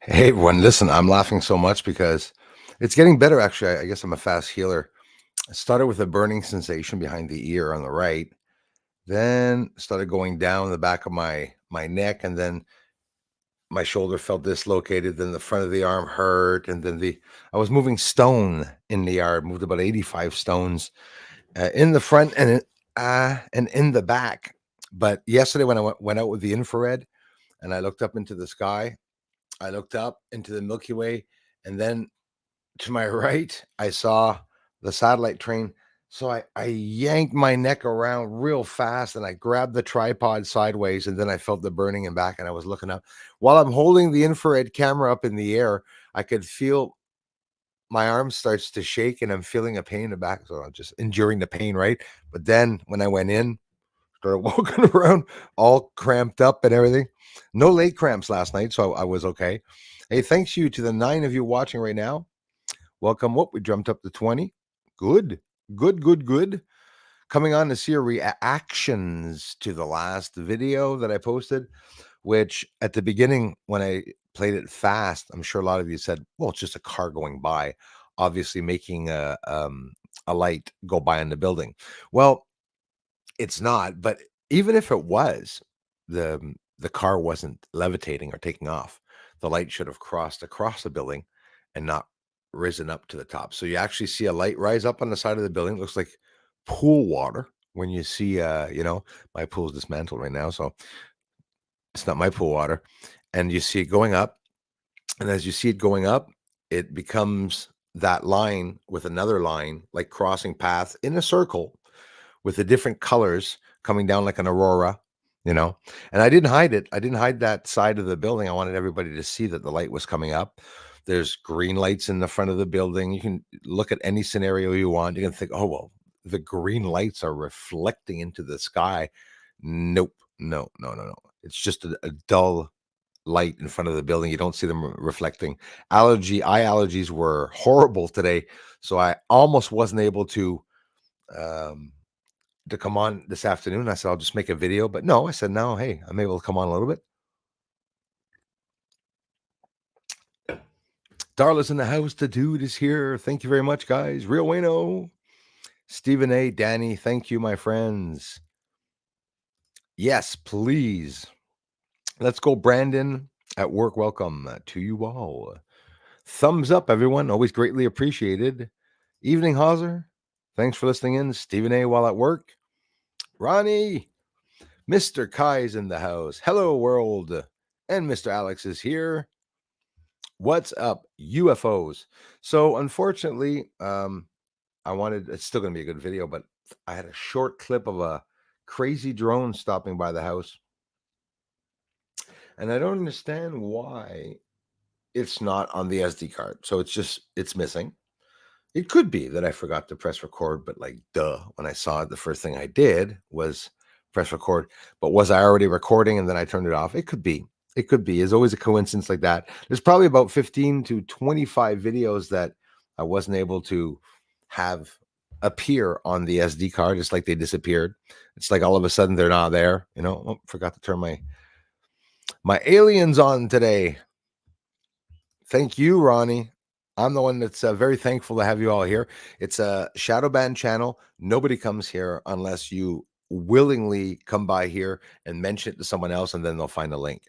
Hey everyone, listen, I'm laughing so much because it's getting better. Actually, I guess I'm a fast healer. It started with a burning sensation behind the ear on the right, then started going down the back of my neck, and then my shoulder felt dislocated. Then the front of the arm hurt, and then the I was moving stone in the yard, moved about 85 stones in the front and in the back. But yesterday when I went out with the infrared and I looked up into the sky, I looked up into the Milky Way, and then to my right, I saw the satellite train. So I yanked my neck around real fast and I grabbed the tripod sideways, and then I felt the burning and back, and I was looking up. While I'm holding the infrared camera up in the air, I could feel my arm starts to shake and I'm feeling a pain in the back. So I'm just enduring the pain, right? But then when I went in, started walking around all cramped up and everything. No leg cramps last night, so I was okay. Hey, thanks you to the 9 of you watching right now. Welcome. What we jumped up to 20. Good, good. Coming on to see your reactions to the last video that I posted, which at the beginning, when I played it fast, I'm sure a lot of you said, well, it's just a car going by, obviously making a light go by in the building. Well, it's not, but even if it was, the car wasn't levitating or taking off. The light should have crossed across the building and not risen up to the top. So you actually see a light rise up on the side of the building. It looks like pool water when you see my pool's dismantled right now, so it's not my pool water. And you see it going up, and as you see it going up, it becomes that line with another line, like crossing paths in a circle with the different colors coming down like an aurora, you know. And I didn't hide it. I didn't hide that side of the building. I wanted everybody to see that the light was coming up. There's green lights in the front of the building. You can look at any scenario you want. You can think, oh, well, the green lights are reflecting into the sky. Nope. No. It's just a dull light in front of the building. You don't see them reflecting. Eye allergies were horrible today. So I almost wasn't able um, to come on this afternoon. I said, I'll just make a video. But no, I said, no, hey, I'm able to come on a little bit. Darla's in the house. The dude is here. Thank you very much, guys. Real Wayno. Stephen A. Danny, thank you, my friends. Yes, please. Let's go, Brandon at work. Welcome to you all. Thumbs up, everyone. Always greatly appreciated. Evening, Hauser. Thanks for listening in. Stephen A. while at work. Ronnie. Mr. Kai's in the house. Hello, world. And Mr. Alex is here. What's up, UFOs? So, unfortunately, it's still going to be a good video, but I had a short clip of a crazy drone stopping by the house. And I don't understand why it's not on the SD card. So it's missing. It could be that I forgot to press record, but like, duh, when I saw it, the first thing I did was press record. But was I already recording and then I turned it off? It could be. It could be. There's always a coincidence like that. There's probably about 15 to 25 videos that I wasn't able to have appear on the SD card. It's like they disappeared. It's like all of a sudden they're not there. Oh, forgot to turn my aliens on today. Thank you, Ronnie. I'm the one that's very thankful to have you all here. It's a shadowban channel. Nobody comes here unless you willingly come by here and mention it to someone else, and then they'll find a link.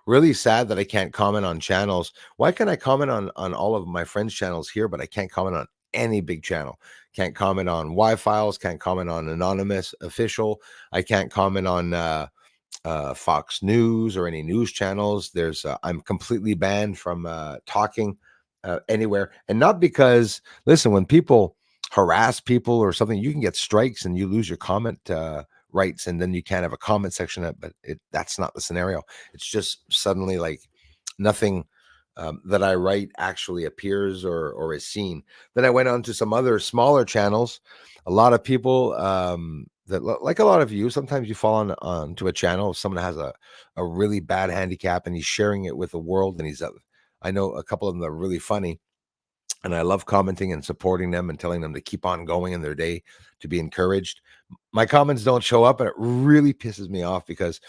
Really sad that I can't comment on channels. Why can I comment on all of my friends' channels here, but I can't comment on any big channel? Can't comment on Y-Files, can't comment on Anonymous Official. I can't comment on Fox News or any news channels. I'm completely banned from talking anywhere. And not because, listen, when people harass people or something, you can get strikes and you lose your comment rights, and then you can't have a comment section. But that's not the scenario. It's just suddenly like nothing that I write actually appears or is seen. Then I went on to some other smaller channels. A lot of people that, like a lot of you, sometimes you fall on to a channel if someone has a really bad handicap and he's sharing it with the world, and I know a couple of them that are really funny, and I love commenting and supporting them and telling them to keep on going in their day, to be encouraged. My comments don't show up, and it really pisses me off because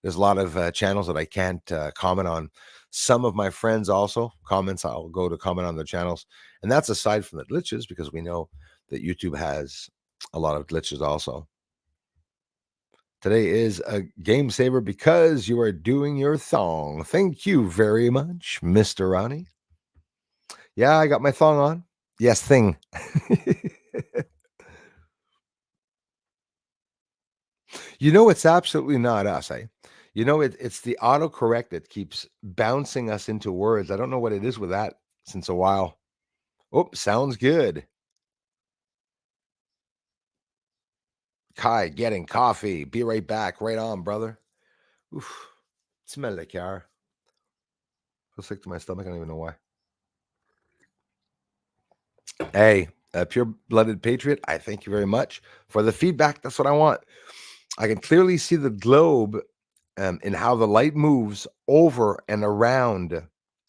There's a lot of channels that I can't comment on. Some of my friends also comments, I'll go to comment on their channels. And that's aside from the glitches, because we know that YouTube has a lot of glitches also. Today is a game saver because you are doing your thong. Thank you very much, Mr. Ronnie. Yeah, I got my thong on. Yes, thing. You know, it's absolutely not us, eh? You know, it's the autocorrect that keeps bouncing us into words. I don't know what it is with that since a while. Oh, sounds good. Kai getting coffee. Be right back. Right on, brother. Oof. Smell the car. Feel sick to my stomach. I don't even know why. Hey, a pure-blooded patriot, I thank you very much for the feedback. That's what I want. I can clearly see the globe and how the light moves over and around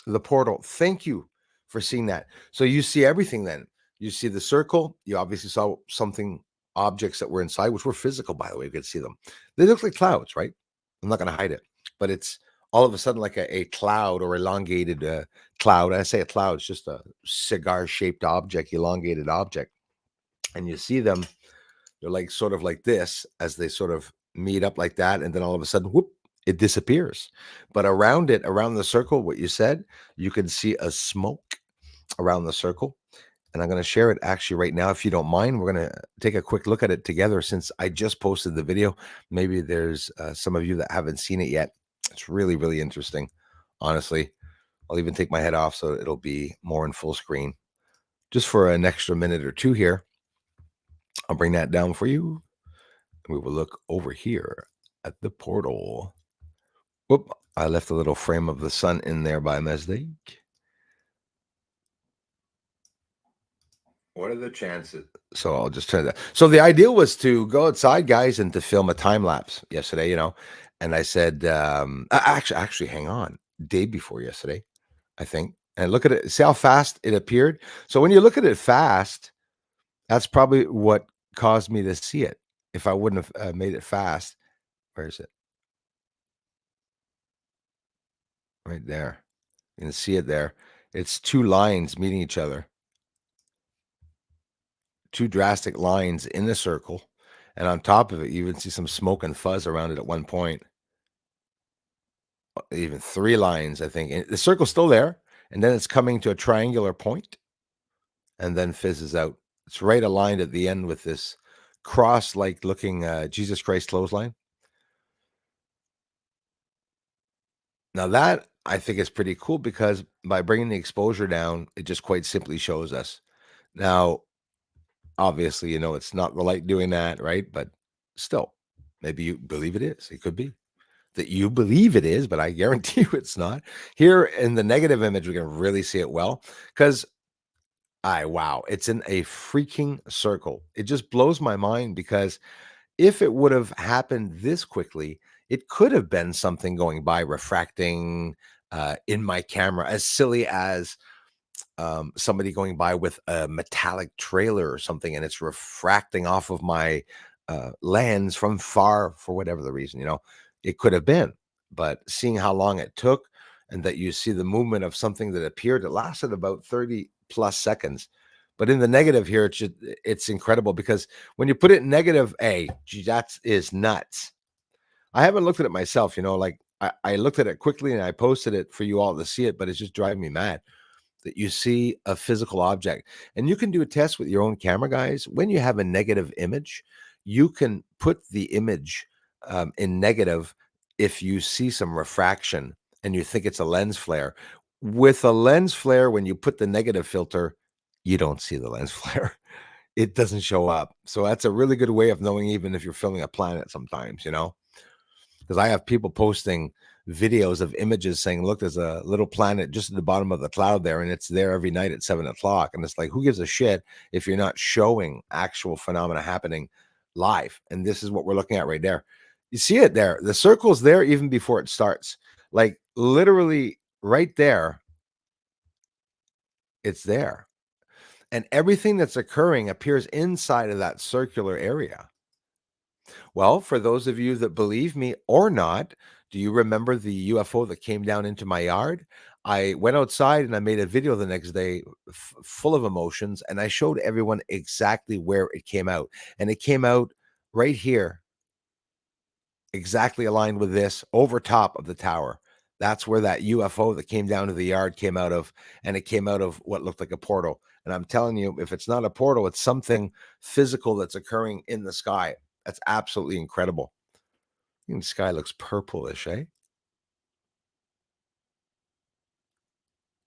the portal. Thank you for seeing that. So you see everything then. You see the circle. You obviously saw something, objects that were inside, which were physical, by the way. You could see them. They look like clouds, right? I'm not going to hide it, but it's all of a sudden like a cloud or elongated cloud. I say a cloud, it's just a cigar shaped object, elongated object. And you see them, they're like sort of like this as they sort of meet up like that. And then all of a sudden, whoop, it disappears. But around it, around the circle, what you said, you can see a smoke around the circle. And I'm going to share it actually right now. If you don't mind, we're going to take a quick look at it together since I just posted the video. Maybe there's some of you that haven't seen it yet. It's really, really interesting. Honestly, I'll even take my head off so it'll be more in full screen. Just for an extra minute or two here, I'll bring that down for you. We will look over here at the portal. Whoop, I left a little frame of the sun in there by mistake. What are the chances? So I'll just turn that. So the idea was to go outside, guys, and to film a time lapse yesterday, And I said, actually, hang on, day before yesterday, I think. And look at it. See how fast it appeared. So when you look at it fast, that's probably what caused me to see it. If I wouldn't have made it fast, where is it? Right there. You can see it there. It's two lines meeting each other, two drastic lines in the circle. And on top of it, you even see some smoke and fuzz around it at one point. Even three lines, I think. And the circle's still there. And then it's coming to a triangular point and then fizzes out. It's right aligned at the end with this cross-like looking Jesus Christ clothesline. Now that I think is pretty cool because by bringing the exposure down, it just quite simply shows us. Now, obviously, it's not the light doing that, right? But still, maybe you believe it is. It could be that you believe it is, but I guarantee you it's not. Here in the negative image, we can really see it well because wow, it's in a freaking circle. It just blows my mind because if it would have happened this quickly, it could have been something going by refracting in my camera, as silly as somebody going by with a metallic trailer or something, and it's refracting off of my lens from far for whatever the reason, it could have been. But seeing how long it took, and that you see the movement of something that appeared, it lasted about 30 plus seconds. But in the negative here, it's incredible because when you put it in negative, gee, that is nuts. I haven't looked at it myself, like I looked at it quickly and I posted it for you all to see it, but it's just driving me mad that you see a physical object. And you can do a test with your own camera, guys. When you have a negative image, you can put the image in negative if you see some refraction and you think it's a lens flare. With a lens flare, when you put the negative filter, you don't see the lens flare. It doesn't show up. So that's a really good way of knowing, even if you're filming a planet sometimes, because I have people posting videos of images saying, look, there's a little planet just at the bottom of the cloud there, and it's there every night at 7 o'clock. And it's like, who gives a shit if you're not showing actual phenomena happening live? And this is what we're looking at right there. You see it there. The circle's there even before it starts. Like literally right there, it's there. And everything that's occurring appears inside of that circular area. Well, for those of you that believe me or not, Do you remember the UFO that came down into my yard? I went outside and I made a video the next day full of emotions, and I showed everyone exactly where it came out. And it came out right here, exactly aligned with this, over top of the tower. That's where that UFO that came down to the yard came out of, and it came out of what looked like a portal. And I'm telling you, if it's not a portal, it's something physical that's occurring in the sky. That's absolutely incredible. The sky looks purplish, eh?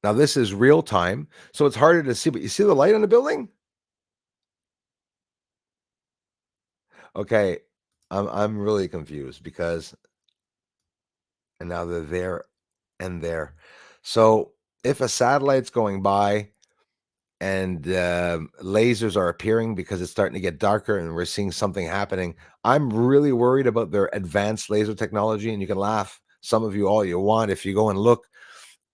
Now this is real time, so it's harder to see, but you see the light on the building? Okay, I'm really confused because and now they're there and there. So if a satellite's going by and lasers are appearing because it's starting to get darker and we're seeing something happening, I'm really worried about their advanced laser technology. And you can laugh, some of you all you want, if you go and look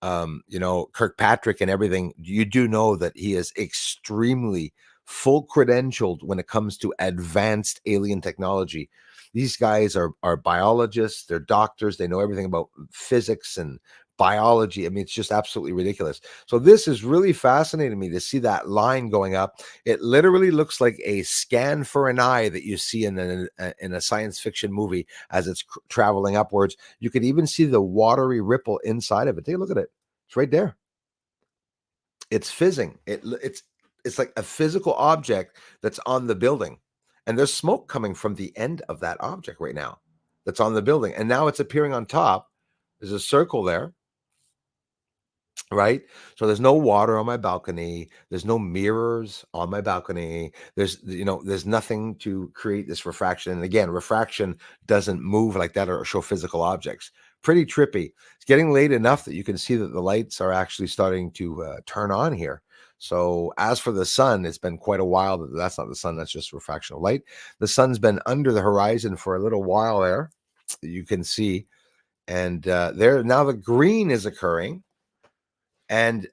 Kirkpatrick and everything, you do know that he is extremely full credentialed when it comes to advanced alien technology. These guys are biologists, they're doctors, they know everything about physics and biology. I mean, it's just absolutely ridiculous. So this is really fascinating me to see that line going up. It literally looks like a scan for an eye that you see in a science fiction movie as it's traveling upwards. You could even see the watery ripple inside of it. Take a look at it. It's right there. It's fizzing. It's like a physical object that's on the building, and there's smoke coming from the end of that object right now that's on the building, and now it's appearing on top. There's a circle there, right? So there's no water on my balcony. There's no mirrors on my balcony. There's nothing to create this refraction. And again, refraction doesn't move like that or show physical objects. Pretty trippy. It's getting late enough that you can see that the lights are actually starting to turn on here. So as for the sun, it's been quite a while. That's not the sun. That's just refraction of light. The sun's been under the horizon for a little while there. You can see. And there now the green is occurring. And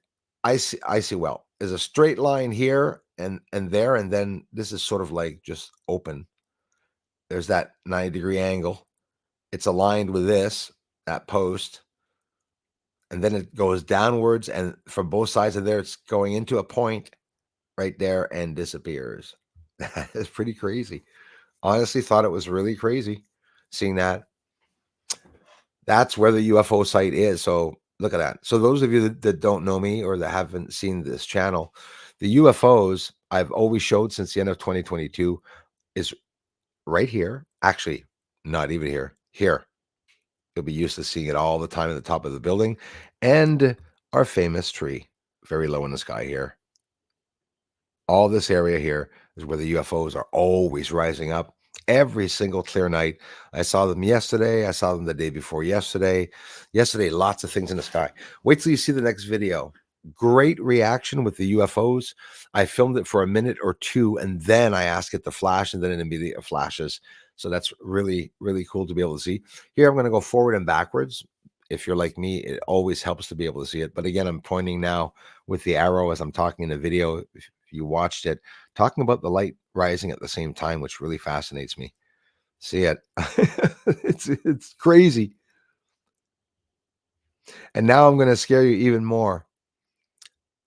I see well. There's a straight line here and there, and then this is sort of like just open. There's that 90-degree angle. It's aligned with this, that post, and then it goes downwards, and from both sides of there, it's going into a point right there and disappears. That is pretty crazy. Honestly, thought it was really crazy seeing that. That's where the UFO site is. So look at that. So those of you that don't know me or that haven't seen this channel, the UFOs I've always showed since the end of 2022 is right here. Actually, not even here. Here. You'll be used to seeing it all the time at the top of the building. And our famous tree, very low in the sky here. All this area here is where the UFOs are always rising up every single clear night. I saw them yesterday. I saw them the day before yesterday. Yesterday, lots of things in the sky. Wait till you see the next video. Great reaction with the UFOs. I filmed it for a minute or two, and then I ask it to flash, and then it immediately flashes. So that's really, really cool to be able to see. Here, I'm going to go forward and backwards. If you're like me, it always helps to be able to see it. But again, I'm pointing now with the arrow as I'm talking in the video. If you watched it, talking about the light rising at the same time, which really fascinates me. See it? It's crazy. And now I'm going to scare you even more.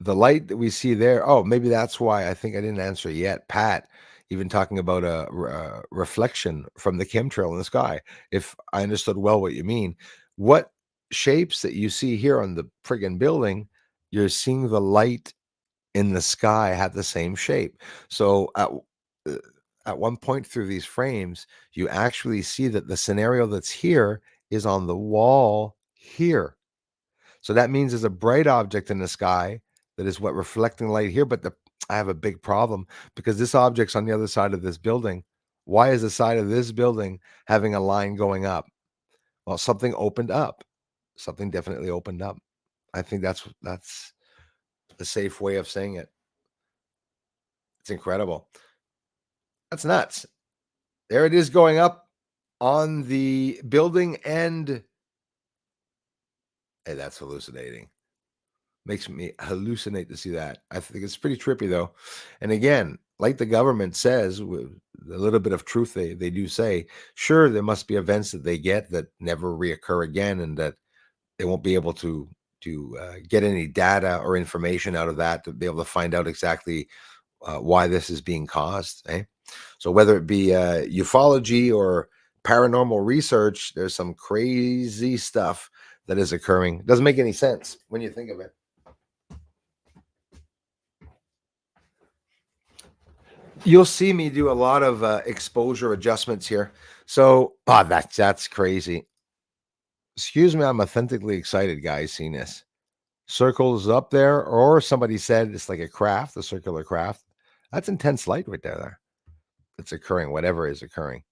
The light that we see there. Oh, maybe that's why I think I didn't answer yet. Pat, even talking about a reflection from the chemtrail in the sky. If I understood well what you mean, what shapes that you see here on the friggin' building, you're seeing the light in the sky have the same shape. So uh, at one point through these frames, you actually see that the scenario that's here is on the wall here. So that means there's a bright object in the sky that is what reflecting light here. But I have a big problem because this object's on the other side of this building. Why is the side of this building having a line going up? Well, something opened up. Something definitely opened up. I think that's the safe way of saying it. It's incredible. That's nuts. There it is going up on the building and hey, that's hallucinating. Makes me hallucinate to see that. I think it's pretty trippy though. And again, like the government says, with a little bit of truth they do say, sure, there must be events that they get that never reoccur again, and that they won't be able to get any data or information out of that to be able to find out exactly why this is being caused. Eh? So whether it be ufology or paranormal research, there's some crazy stuff that is occurring. Doesn't make any sense when you think of it. You'll see me do a lot of exposure adjustments here. So, that's crazy. Excuse me, I'm authentically excited, guys, seeing this. Circles up there, or somebody said it's like a craft, a circular craft. That's intense light right there. It's occurring, whatever is occurring.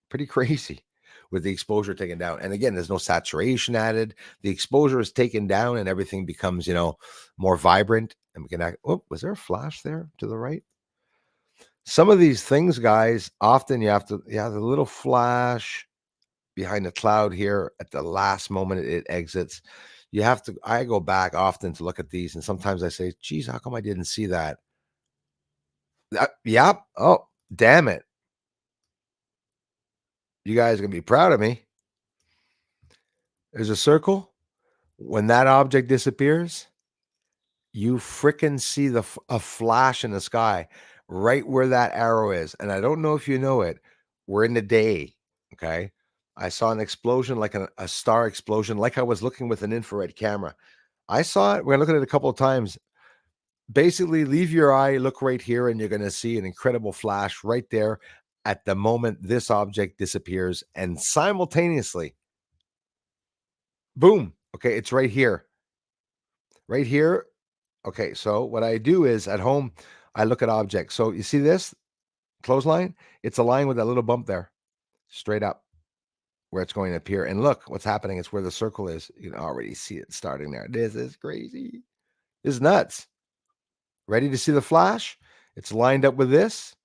Pretty crazy with the exposure taken down. And again, there's no saturation added. The exposure is taken down and everything becomes, more vibrant. And we can act. Oh, was there a flash there to the right? Some of these things, guys, often you have to, yeah, the little flash behind the cloud here at the last moment it exits. You have to, I go back often to look at these, and sometimes I say, geez, how come I didn't see that? Yep. Oh, damn it. You guys are going to be proud of me. There's a circle. When that object disappears, you fricking see a flash in the sky right where that arrow is. And I don't know if you know it. We're in the day. Okay. I saw an explosion, like a star explosion, like I was looking with an infrared camera. I saw it. We're looking at it a couple of times. Basically, leave your eye, look right here, and you're going to see an incredible flash right there at the moment this object disappears. And simultaneously, boom. Okay. It's right here. Right here. Okay, so what I do is at home, I look at objects. So you see this clothesline? It's aligned with that little bump there, straight up where it's going to appear. And look, what's happening is where the circle is. You can already see it starting there. This is crazy. This is nuts. Ready to see the flash? It's lined up with this.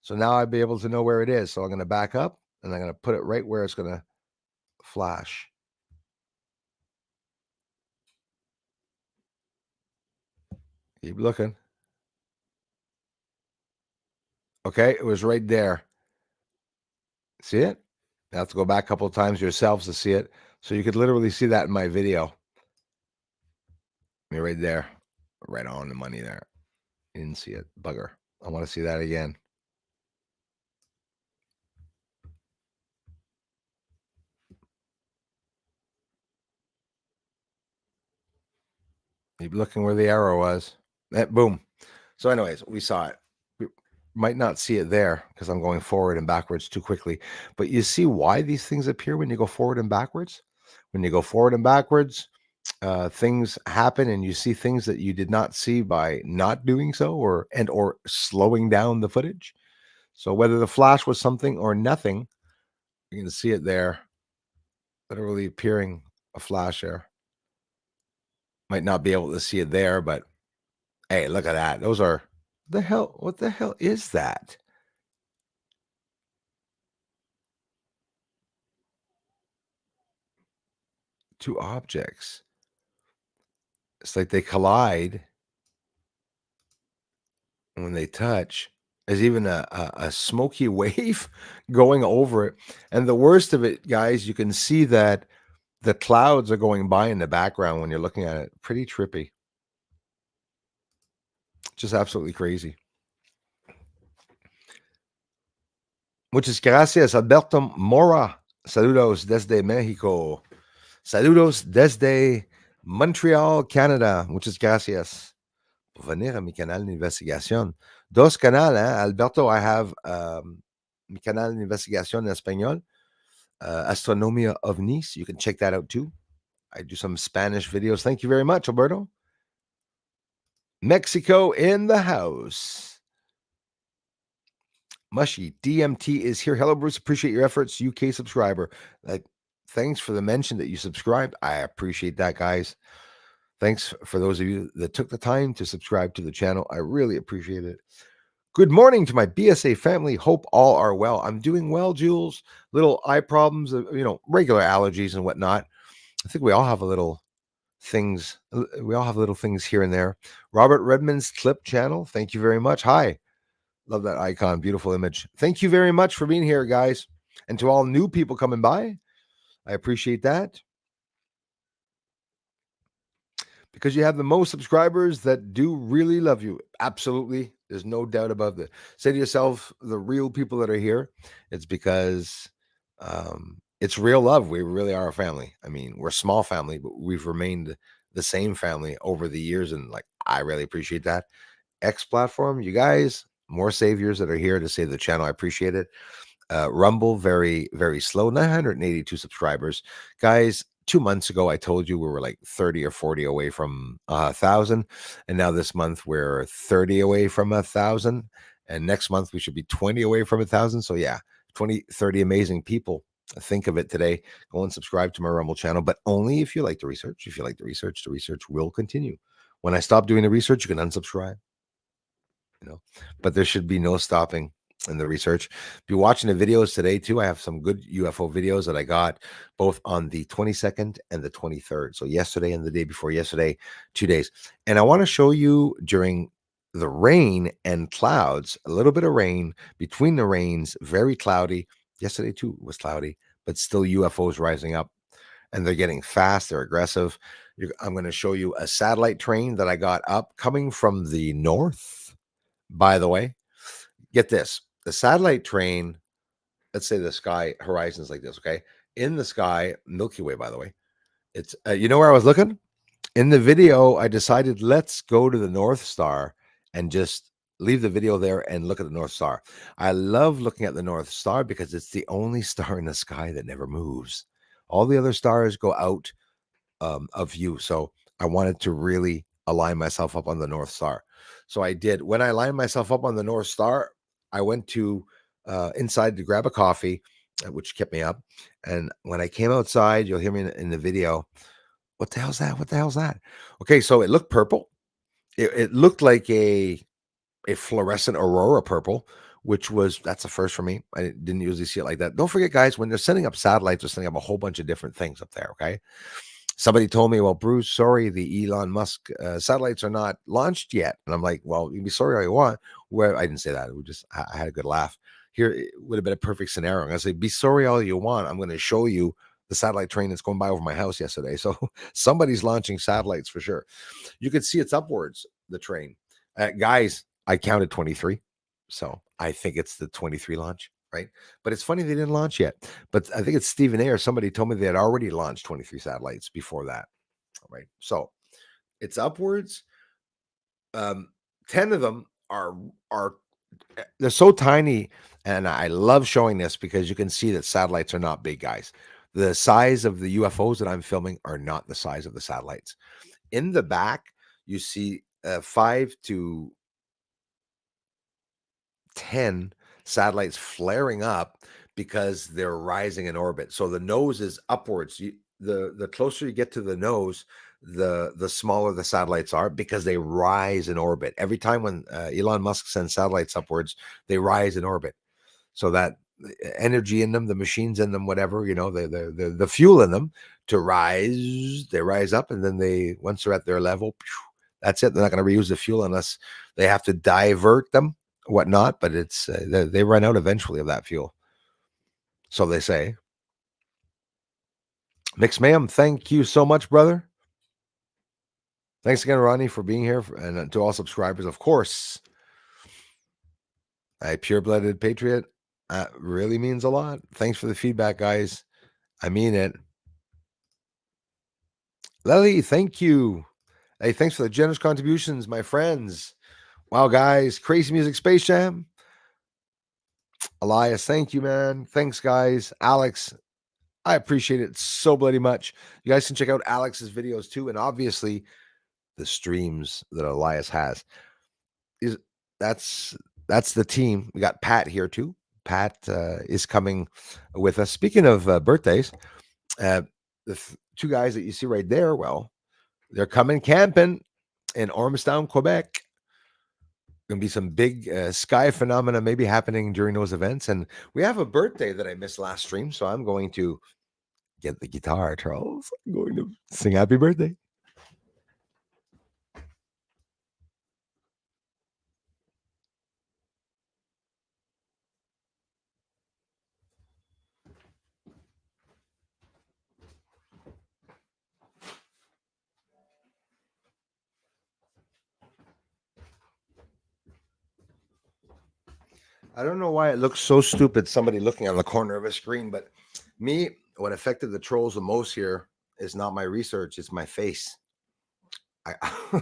So now I'll be able to know where it is. So I'm going to back up and I'm going to put it right where it's going to flash. Keep looking. Okay, it was right there. See it? You have to go back a couple of times yourselves to see it. So you could literally see that in my video. Me right there. Right on the money there. You didn't see it. Bugger. I want to see that again. Keep looking where the arrow was. Boom. So anyways, we saw it. We might not see it there because I'm going forward and backwards too quickly. But you see why these things appear when you go forward and backwards? When you go forward and backwards, things happen and you see things that you did not see by not doing so, or slowing down the footage. So whether the flash was something or nothing, you can see it there, literally appearing a flash there. Might not be able to see it there, but hey, look at that. Those are the hell. What the hell is that? Two objects. It's like they collide when they touch. There's even a smoky wave going over it. And the worst of it, guys, you can see that the clouds are going by in the background when you're looking at it. Pretty trippy. Just absolutely crazy. Muchas gracias, Alberto Mora. Saludos desde México. Saludos desde Montreal, Canada. Muchas gracias por venir a mi canal de investigación. Dos canales, Alberto. I have mi canal de investigación en español, Astronomia OVNIs. You can check that out too. I do some Spanish videos. Thank you very much, Alberto. Mexico in the house. Mushy DMT is here. Hello, Bruce. Appreciate your efforts. UK subscriber. Thanks for the mention that you subscribed. I appreciate that, guys. Thanks for those of you that took the time to subscribe to the channel. I really appreciate it. Good morning to my BSA family. Hope all are well. I'm doing well, Jules. Little eye problems, regular allergies and whatnot. I think we all have little things. We all have little things here and there. Robert Redmond's Clip channel. Thank you very much. Hi. Love that icon. Beautiful image. Thank you very much for being here, guys. And to all new people coming by, I appreciate that. Because you have the most subscribers that do really love you. Absolutely. There's no doubt about that. Say to yourself, the real people that are here, it's because it's real love. We really are a family. I mean, we're a small family, but we've remained the same family over the years. And like, I really appreciate that. X platform, you guys, more saviors that are here to save the channel. I appreciate it. Rumble, very, very slow, 982 subscribers. Guys, 2 months ago, I told you we were like 30 or 40 away from 1,000. And now this month, we're 30 away from 1,000. And next month, we should be 20 away from 1,000. So, yeah, 20, 30 amazing people. Think of it today. Go and subscribe to my Rumble channel, but only if you like the research. If you like the research will continue. When I stop doing the research, you can unsubscribe. But there should be no stopping in the research. Be watching the videos today too. I have some good UFO videos that I got both on the 22nd and the 23rd. So yesterday and the day before yesterday, 2 days. And I want to show you during the rain and clouds, a little bit of rain between the rains, very cloudy. Yesterday too was cloudy, but still UFOs rising up and they're getting fast. They're aggressive. I'm going to show you a satellite train that I got up coming from the north. By the way, get this, the satellite train, let's say the sky horizon is like this, okay? In the sky, Milky Way, by the way, it's, you know where I was looking? In the video, I decided let's go to the North Star and just leave the video there and look at the North Star. I love looking at the North Star because it's the only star in the sky that never moves. All the other stars go out of view. So I wanted to really align myself up on the North Star. So I did. When I lined myself up on the North Star, I went to inside to grab a coffee, which kept me up. And when I came outside, you'll hear me in the video. What the hell's that? What the hell's that? Okay, so it looked purple. It looked like a fluorescent aurora purple, which was that's a first for me. I didn't usually see it like that. Don't forget, guys, when they're sending up satellites, they're sending up a whole bunch of different things up there. Okay, somebody told me, well, Bruce, sorry, the Elon Musk satellites are not launched yet. And I'm like, well, you can be sorry all you want. Where I didn't say that. I had a good laugh. Here it would have been a perfect scenario. I'm going to say, be sorry all you want. I'm going to show you the satellite train that's going by over my house yesterday. So somebody's launching satellites for sure. You can see it's upwards, the train. Guys, I counted 23. So I think it's the 23 launch, right? But it's funny they didn't launch yet. But I think it's Stephen A. or somebody told me they had already launched 23 satellites before that, right? So it's upwards. 10 of them are they're so tiny, and I love showing this because you can see that satellites are not big, guys. The size of the UFOs that I'm filming are not the size of the satellites. In the back, you see 5 to 10 satellites flaring up because they're rising in orbit. So the nose is upwards. The closer you get to the nose, the smaller the satellites are because they rise in orbit. Every time when Elon Musk sends satellites upwards, they rise in orbit. So that energy in them, the machines in them, whatever, the fuel in them to rise, they rise up, and then once they're at their level, that's it. They're not going to reuse the fuel unless they have to divert them, whatnot. But it's they run out eventually of that fuel, so they say. Mix ma'am, thank you so much, brother. Thanks again, Ronnie, for being here, and to all subscribers, of course. A pure-blooded patriot really means a lot. Thanks for the feedback, guys. I mean it. Lily, thank you. Hey, thanks for the generous contributions, my friends. Wow, guys. Crazy Music Space Jam. Elias, thank you, man. Thanks, guys. Alex, I appreciate it so bloody much. You guys can check out Alex's videos too. And obviously, the streams that Elias has. That's the team. We got Pat here too. Pat is coming with us. Speaking of birthdays, the two guys that you see right there, well, they're coming camping in Ormstown, Quebec. Going to be some big sky phenomena maybe happening during those events. And we have a birthday that I missed last stream. So I'm going to get the guitar, Charles. I'm going to sing happy birthday. I don't know why it looks so stupid, somebody looking on the corner of a screen, but me, what affected the trolls the most here is not my research, it's my face.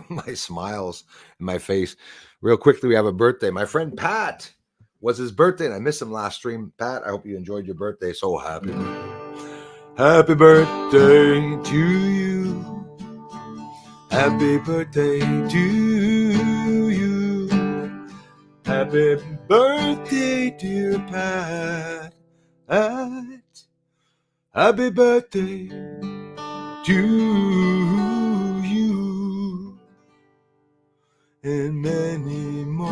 My smiles in my face. Real quickly, we have a birthday. My friend Pat was his birthday, and I missed him last stream. Pat, I hope you enjoyed your birthday. So happy. Happy birthday to you. Happy birthday to you. Happy birthday, dear Pat. Happy birthday to you and many more.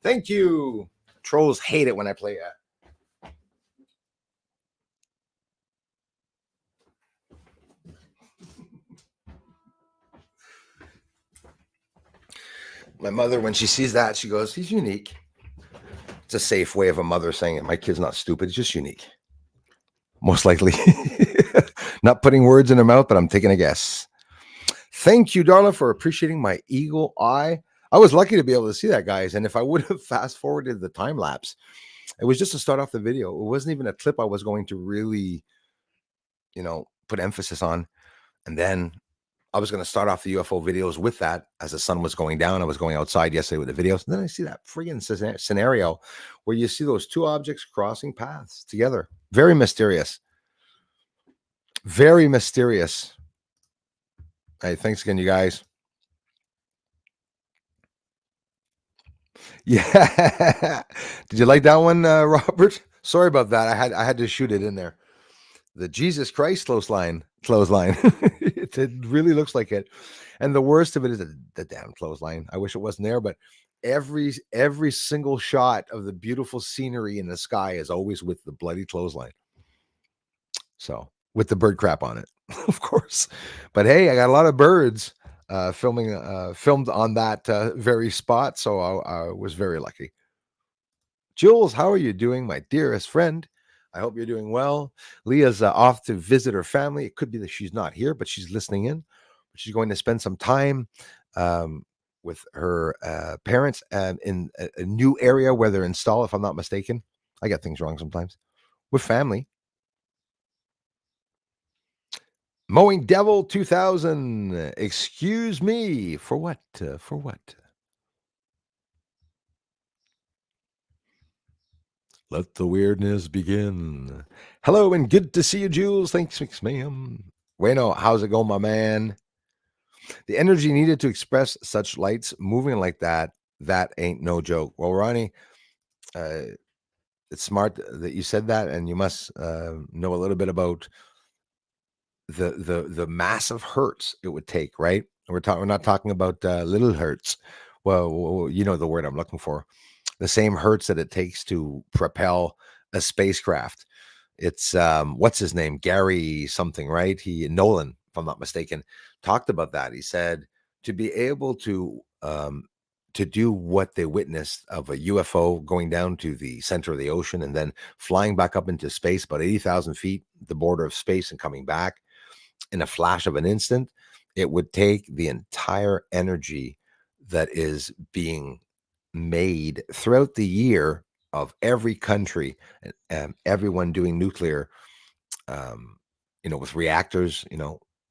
Thank you. Trolls hate it when I play that. My mother, when she sees that, she goes, he's unique. It's a safe way of a mother saying it. My kid's not stupid. It's just unique. Most likely. Not putting words in her mouth, but I'm taking a guess. Thank you, Darla, for appreciating my eagle eye. I was lucky to be able to see that, guys. And if I would have fast forwarded the time lapse, it was just to start off the video. It wasn't even a clip I was going to really, put emphasis on. And then I was going to start off the UFO videos with that as the sun was going down. I was going outside yesterday with the videos. And then I see that friggin' scenario where you see those two objects crossing paths together. Very mysterious. Very mysterious. Hey, thanks again, you guys. Yeah. Did you like that one, Robert? Sorry about that. I had to shoot it in there. The Jesus Christ clothesline. It really looks like it. And the worst of it is the damn clothesline. I wish it wasn't there, but every single shot of the beautiful scenery in the sky is always with the bloody clothesline. So with the bird crap on it, of course. But hey, I got a lot of birds filmed on that very spot, so I was very lucky. Jules, how are you doing, my dearest friend? I hope you're doing well. Leah's off to visit her family. It could be that she's not here, but she's listening in. She's going to spend some time with her parents in a new area where they're installed, if I'm not mistaken. I get things wrong sometimes. With family. Mowing Devil 2000. Excuse me. For what? For what? Let the weirdness begin. Hello and good to see you, Jules. Thanks, ma'am. Bueno, how's it going, my man? The energy needed to express such lights moving like that ain't no joke. Well, Ronnie, it's smart that you said that, and you must know a little bit about the massive hertz it would take, right? We're not talking about little hertz. Well, you know the word I'm looking for. The same hertz that it takes to propel a spacecraft. It's what's his name? Gary something, right? Nolan, if I'm not mistaken, talked about that. He said to be able to do what they witnessed of a UFO going down to the center of the ocean and then flying back up into space, about 80,000 feet, the border of space, and coming back in a flash of an instant, it would take the entire energy that is being made throughout the year of every country and everyone doing nuclear, with reactors,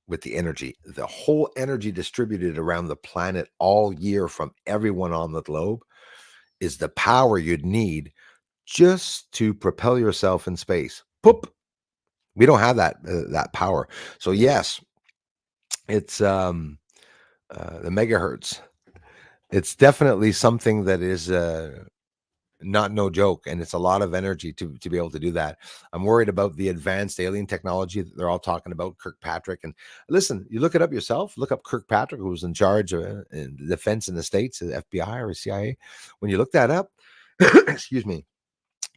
with the energy, the whole energy distributed around the planet all year from everyone on the globe is the power you'd need just to propel yourself in space. Poop. We don't have that power. So yes, it's the megahertz. It's definitely something that is not no joke, and it's a lot of energy to be able to do that. I'm worried about the advanced alien technology that they're all talking about. Kirkpatrick, and listen, you look it up yourself. Look up Kirkpatrick, who was in charge of defense in the States, the FBI or CIA. When you look that up, excuse me,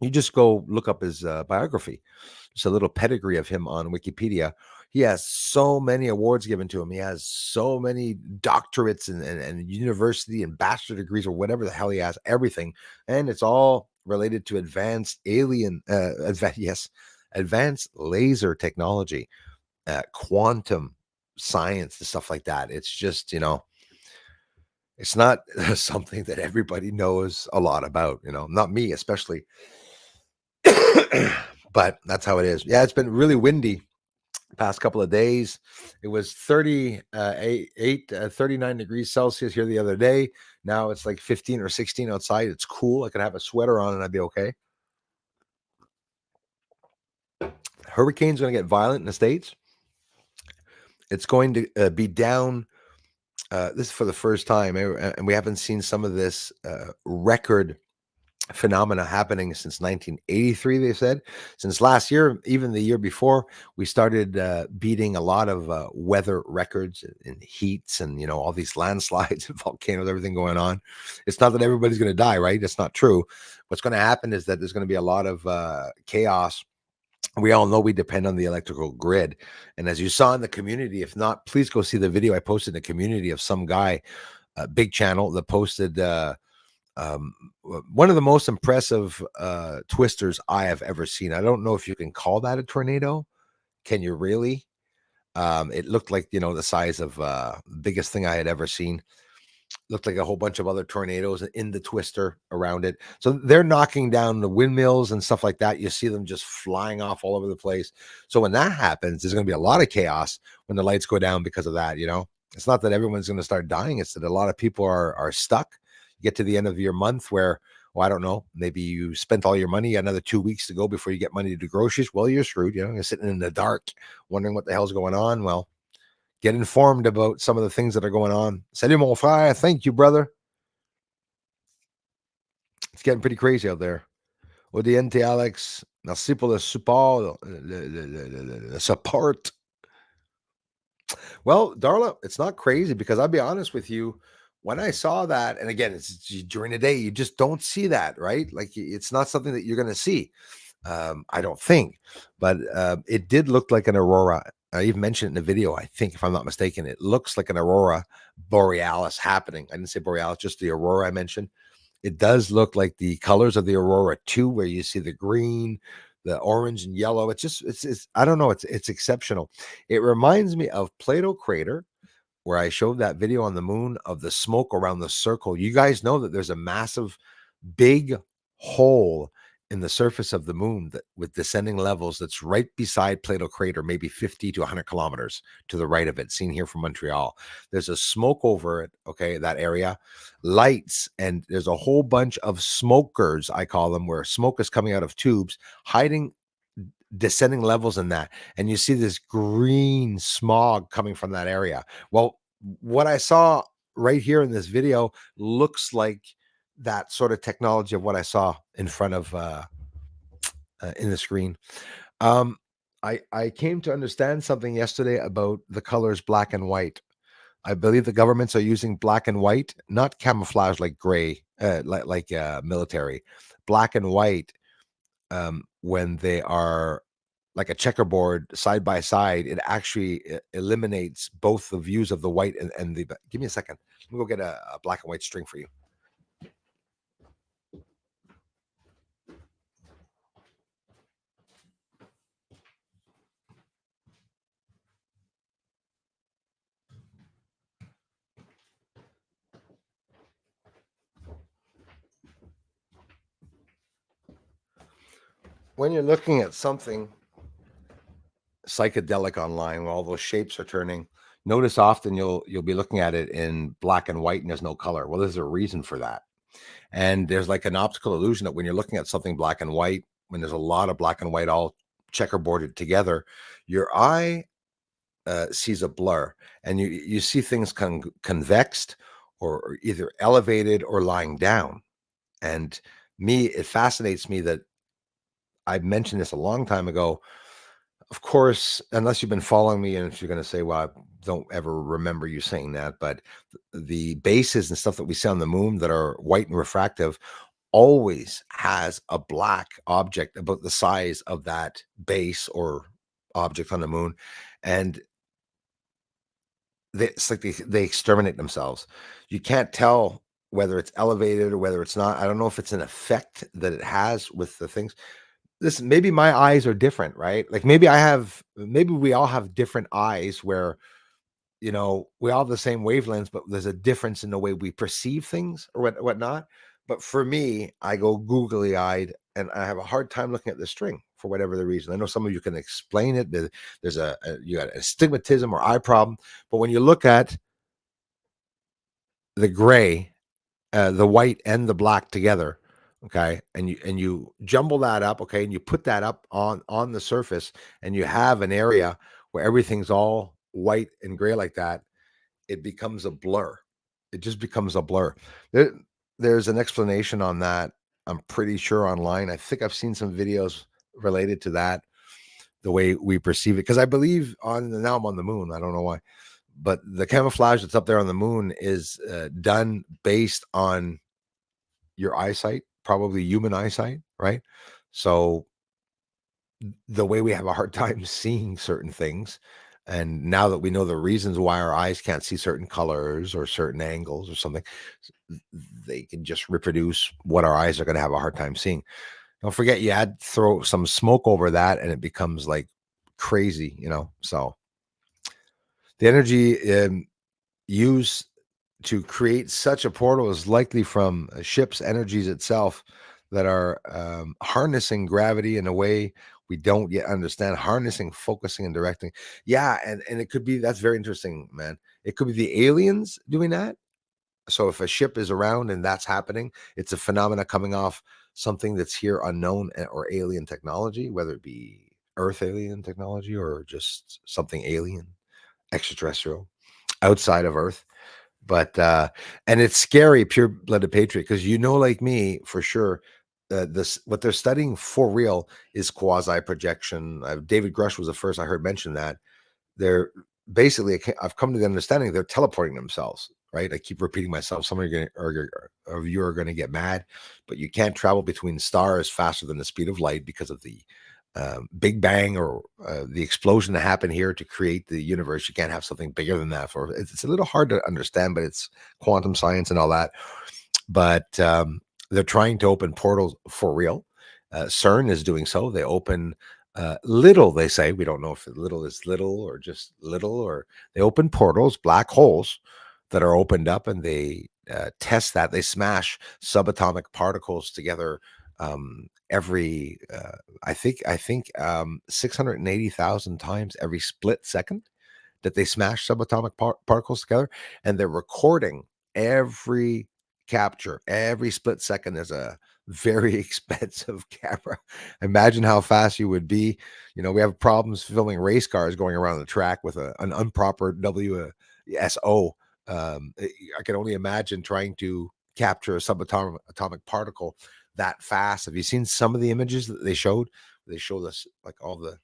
you just go look up his biography. Just a little pedigree of him on Wikipedia. He has so many awards given to him. He has so many doctorates and university and bachelor degrees or whatever the hell he has, everything. And it's all related to advanced advanced laser technology, quantum science and stuff like that. It's just, It's not something that everybody knows a lot about, not me especially. But that's how it is. Yeah, it's been really windy past couple of days. It was 39 degrees Celsius here the other day. Now it's like 15 or 16 outside. It's cool. I could have a sweater on and I'd be okay. Hurricane's going to get violent in the States. It's going to be down. This is for the first time, and we haven't seen some of this record phenomena happening since 1983. They said since last year, even the year before, we started beating a lot of weather records in heats and all these landslides and volcanoes, everything going on. It's not that everybody's going to die, right? That's not true. What's going to happen is that there's going to be a lot of chaos. We all know we depend on the electrical grid. And as you saw in the community, if not, please go see the video I posted in the community of some guy, big channel, that posted um, one of the most impressive twisters I have ever seen. I don't know if you can call that a tornado. Can you really? It looked like, the size of the biggest thing I had ever seen. Looked like a whole bunch of other tornadoes in the twister around it. So they're knocking down the windmills and stuff like that. You see them just flying off all over the place. So when that happens, there's going to be a lot of chaos when the lights go down because of that. It's not that everyone's going to start dying. It's that a lot of people are stuck. You get to the end of your month where, well, I don't know, maybe you spent all your money, another 2 weeks to go before you get money to do groceries. Well, you're screwed. You're sitting in the dark, wondering what the hell's going on. Well, get informed about some of the things that are going on. Salut, mon frère. Thank you, brother. It's getting pretty crazy out there. Audiente, Alex. Merci pour le support. Le support. Well, Darla, it's not crazy because I'll be honest with you. When I saw that, and again, it's during the day, you just don't see that, right? Like it's not something that you're going to see. I don't think, but it did look like an aurora. I even mentioned it in the video. I think, if I'm not mistaken, it looks like an aurora borealis happening. I didn't say borealis, just the aurora I mentioned. It does look like the colors of the aurora too, where you see the green, the orange, and yellow. It's I don't know. It's exceptional. It reminds me of Plato Crater, where I showed that video on the moon of the smoke around the circle. You guys know that there's a massive, big hole in the surface of the moon that with descending levels that's right beside Plato Crater, maybe 50 to 100 kilometers to the right of it, seen here from Montreal. There's a smoke over it, okay, that area, lights, and there's a whole bunch of smokers, I call them, where smoke is coming out of tubes, hiding descending levels in that, and you see this green smog coming from that area. Well, what I saw right here in this video looks like that sort of technology of what I saw in front of in the screen. um I came to understand something yesterday about the colors black and white. I believe the governments are using black and white, not camouflage like gray, like military. Black and white, when they are like a checkerboard side by side, it actually eliminates both the views of the white and the. Give me a second. Let me go get a black and white string for you. When you're looking at something psychedelic online, where all those shapes are turning, notice often you'll be looking at it in black and white and there's no color. Well, there's a reason for that. And there's like an optical illusion that when you're looking at something black and white, when there's a lot of black and white all checkerboarded together, your eye sees a blur, and you see things convexed or either elevated or lying down. And it fascinates me that I mentioned this a long time ago. Of course, unless you've been following me, and if you're going to say, well, I don't ever remember you saying that, but the bases and stuff that we see on the moon that are white and refractive always has a black object about the size of that base or object on the moon. And it's like they exterminate themselves. You can't tell whether it's elevated or whether it's not. I don't know if it's an effect that it has with the things. Listen, maybe my eyes are different, right? Like maybe we all have different eyes where we all have the same wavelengths, but there's a difference in the way we perceive things or whatnot. But for me, I go googly eyed and I have a hard time looking at the string for whatever the reason. I know some of you can explain it. There's you got astigmatism or eye problem, but when you look at the gray, the white and the black together, okay, and you jumble that up, okay, and you put that up on the surface, and you have an area where everything's all white and gray like that, it becomes a blur. It just becomes a blur. There, there's an explanation on that. I'm pretty sure online. I think I've seen some videos related to that, the way we perceive it. Because I believe now I'm on the moon. I don't know why, but the camouflage that's up there on the moon is done based on your eyesight, probably human eyesight, right? So the way we have a hard time seeing certain things, and now that we know the reasons why our eyes can't see certain colors or certain angles or something, they can just reproduce what our eyes are going to have a hard time seeing. Don't forget, you add throw some smoke over that and it becomes like crazy, so the energy used to create such a portal is likely from a ship's energies itself that are harnessing gravity in a way we don't yet understand, harnessing, focusing, and directing. Yeah, and it could be, that's very interesting, man. It could be the aliens doing that. So if a ship is around and that's happening, it's a phenomena coming off something that's here unknown, or alien technology, whether it be Earth alien technology or just something alien, extraterrestrial, outside of Earth. But and it's scary, pure-blooded patriot, because like me, for sure, this what they're studying for real is quasi projection. David Grush was the first I heard mention that. They're basically, I've come to the understanding they're teleporting themselves, right? I keep repeating myself. Some of you are going to get mad, but you can't travel between stars faster than the speed of light because of the Big Bang, or the explosion that happened here to create the universe. You can't have something bigger than that. It's a little hard to understand, but it's quantum science and all that. But they're trying to open portals for real. CERN is doing so. They open little, they say. We don't know if little is little or just little, or they open portals, black holes that are opened up, and they test that. They smash subatomic particles together every, I think 680,000 times every split second, that they smash subatomic particles together, and they're recording every capture, every split second. There's a very expensive camera. Imagine how fast you would be. We have problems filming race cars going around the track with an improper WSO. I can only imagine trying to capture a subatomic particle that fast. Have you seen some of the images that they showed? They showed us like all the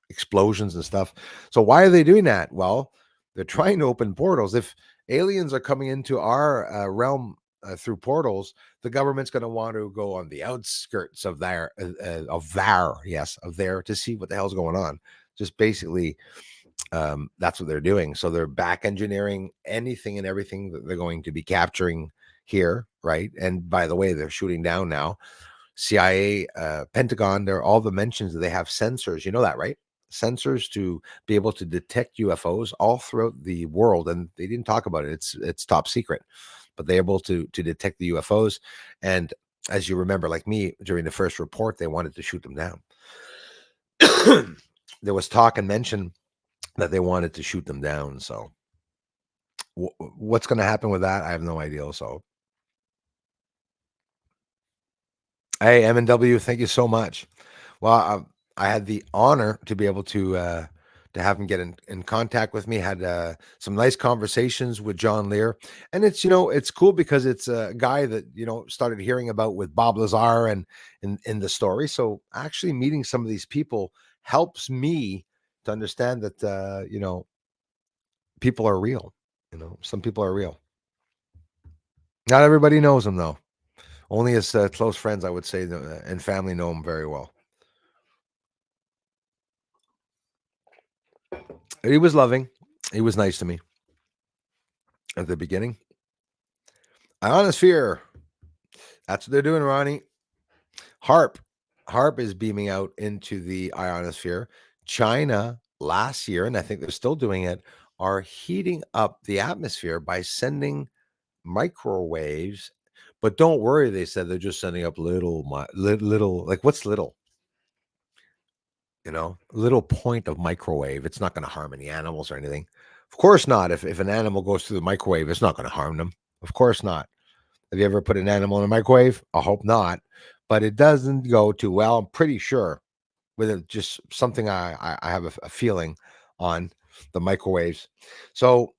explosions and stuff. So why are they doing that? Well, they're trying to open portals. If aliens are coming into our realm through portals, the government's going to want to go on the outskirts of there, to see what the hell's going on. Just basically, that's what they're doing. So they're back engineering anything and everything that they're going to be capturing here, right? And by the way, they're shooting down now. CIA, Pentagon, they're all the mentions that they have sensors. You know that, right? Sensors to be able to detect UFOs all throughout the world, and they didn't talk about it. It's top secret, but they're able to detect the UFOs. And as you remember, like me, during the first report, they wanted to shoot them down. There was talk and mention that they wanted to shoot them down. So what's going to happen with that? I have no idea. So, hey, M&W, thank you so much. Well, I had the honor to be able to have him get in contact with me. Had some nice conversations with John Lear, and it's cool because it's a guy that started hearing about with Bob Lazar and in the story. So actually meeting some of these people helps me to understand that people are real. Some people are real. Not everybody knows them though. Only his close friends, I would say, and family know him very well. He was loving. He was nice to me at the beginning. Ionosphere. That's what they're doing, Ronnie. HARP. HARP is beaming out into the ionosphere. China last year, and I think they're still doing it, are heating up the atmosphere by sending microwaves. But don't worry, they said they're just sending up little, like what's little? Little point of microwave. It's not going to harm any animals or anything. Of course not. If an animal goes through the microwave, it's not going to harm them. Of course not. Have you ever put an animal in a microwave? I hope not. But it doesn't go too well. I'm pretty sure with it, just something I have a feeling on the microwaves. So,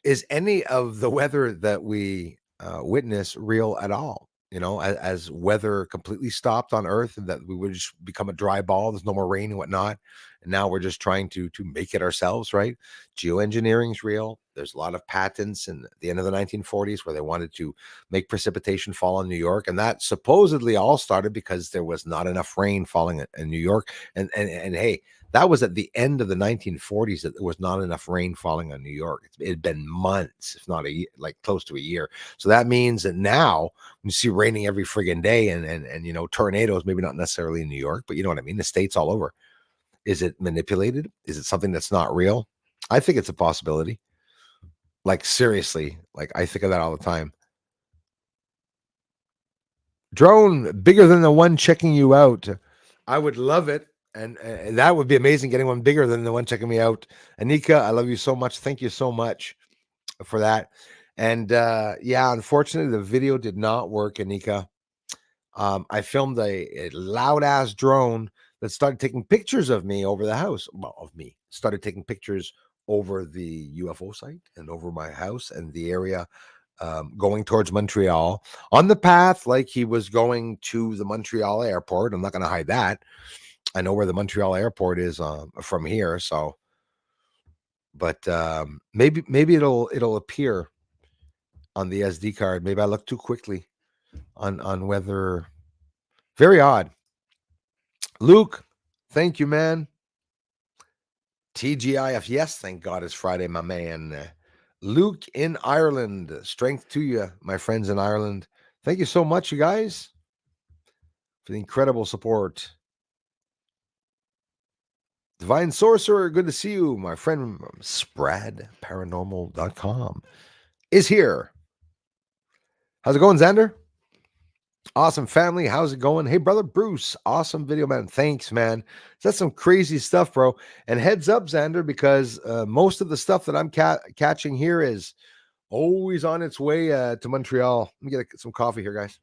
is any of the weather that we witness real at all? As weather completely stopped on Earth and that we would just become a dry ball, there's no more rain and whatnot. And now we're just trying to make it ourselves, right? Geoengineering is real. There's a lot of patents in the end of the 1940s where they wanted to make precipitation fall in New York. And that supposedly all started because there was not enough rain falling in New York. And hey, that was at the end of the 1940s that there was not enough rain falling on New York. It had been months, if not like close to a year. So that means that now when you see raining every friggin' day and tornadoes, maybe not necessarily in New York, but you know what I mean? The states all over. Is it manipulated? Is it something that's not real? I think it's a possibility. Like seriously, like I think of that all the time. Drone bigger than the one checking you out. I would love it. And that would be amazing getting one bigger than the one checking me out. Anika, I love you so much. Thank you so much for that. And yeah, unfortunately, the video did not work, Anika. I filmed a loud ass drone that started taking pictures of me over the house. Well, of me. Started taking pictures over the UFO site and over my house and the area going towards Montreal on the path like he was going to the Montreal airport. I'm not going to hide that. I know where the Montreal airport is from here. So, but maybe it'll appear on the SD card. Maybe I look too quickly on whether. Very odd. Luke, thank you, man. TGIF, yes, thank God it's Friday, my man. Luke in Ireland, strength to you, my friends in Ireland. Thank you so much, you guys, for the incredible support. Divine Sorcerer, good to see you. My friend from SpradParanormal.com is here. How's it going, Xander? Awesome family. How's it going? Hey, brother Bruce. Awesome video, man. Thanks, man. That's some crazy stuff, bro. And heads up, Xander, because most of the stuff that I'm catching here is always on its way to Montreal. Let me get some coffee here, guys.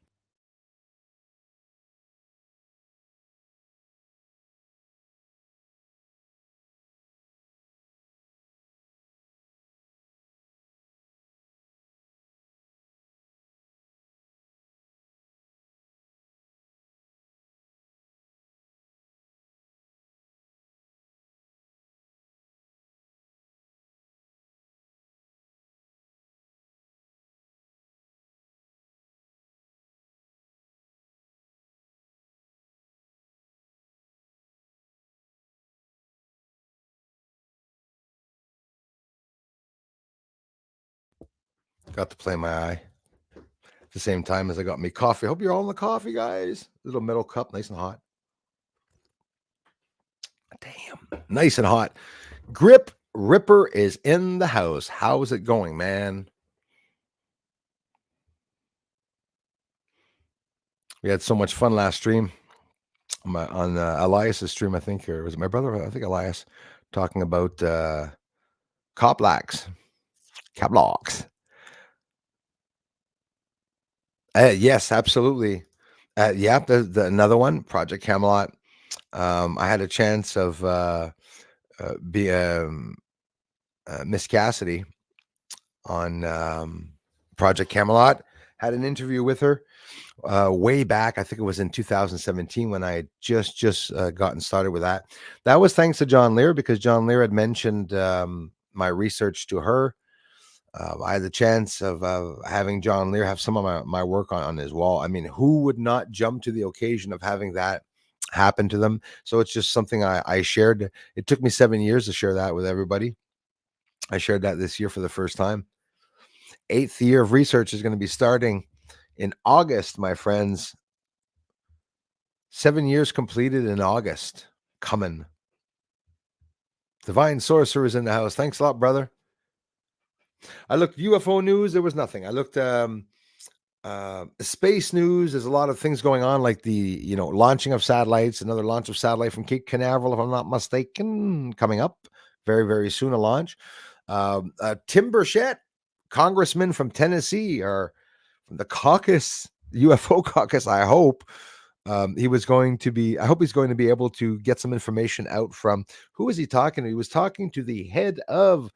Got to play my eye at the same time as I got me coffee. Hope you're all in the coffee, guys. Little metal cup, nice and hot. Damn, nice and hot. Grip Ripper is in the house. How's it going, man? We had so much fun last stream on Elias's stream, I think, or was it my brother? I think Elias talking about Coplax, Cablocks. Yes, absolutely. Yeah, the another one, Project Camelot. I had a chance of be Miss Cassidy on Project Camelot. Had an interview with her way back. I think it was in 2017 when I had just gotten started with that. That was thanks to John Lear because John Lear had mentioned my research to her. I had the chance of having John Lear have some of my work on his wall. I mean, who would not jump to the occasion of having that happen to them? So it's just something I shared. It took me 7 years to share that with everybody. I shared that this year for the first time. 8th year of research is going to be starting in August, my friends. 7 years completed in August. Coming. Divine Sorcerer is in the house. Thanks a lot, brother. I looked UFO news. There was nothing. I looked space news. There's a lot of things going on, like the launching of satellites. Another launch of satellite from Cape Canaveral, if I'm not mistaken, coming up very, very soon. A launch. Tim Burchett, congressman from Tennessee, or from the caucus, UFO caucus. I hope he was going to be. I hope he's going to be able to get some information out from. Who was he talking to? He was talking to the head of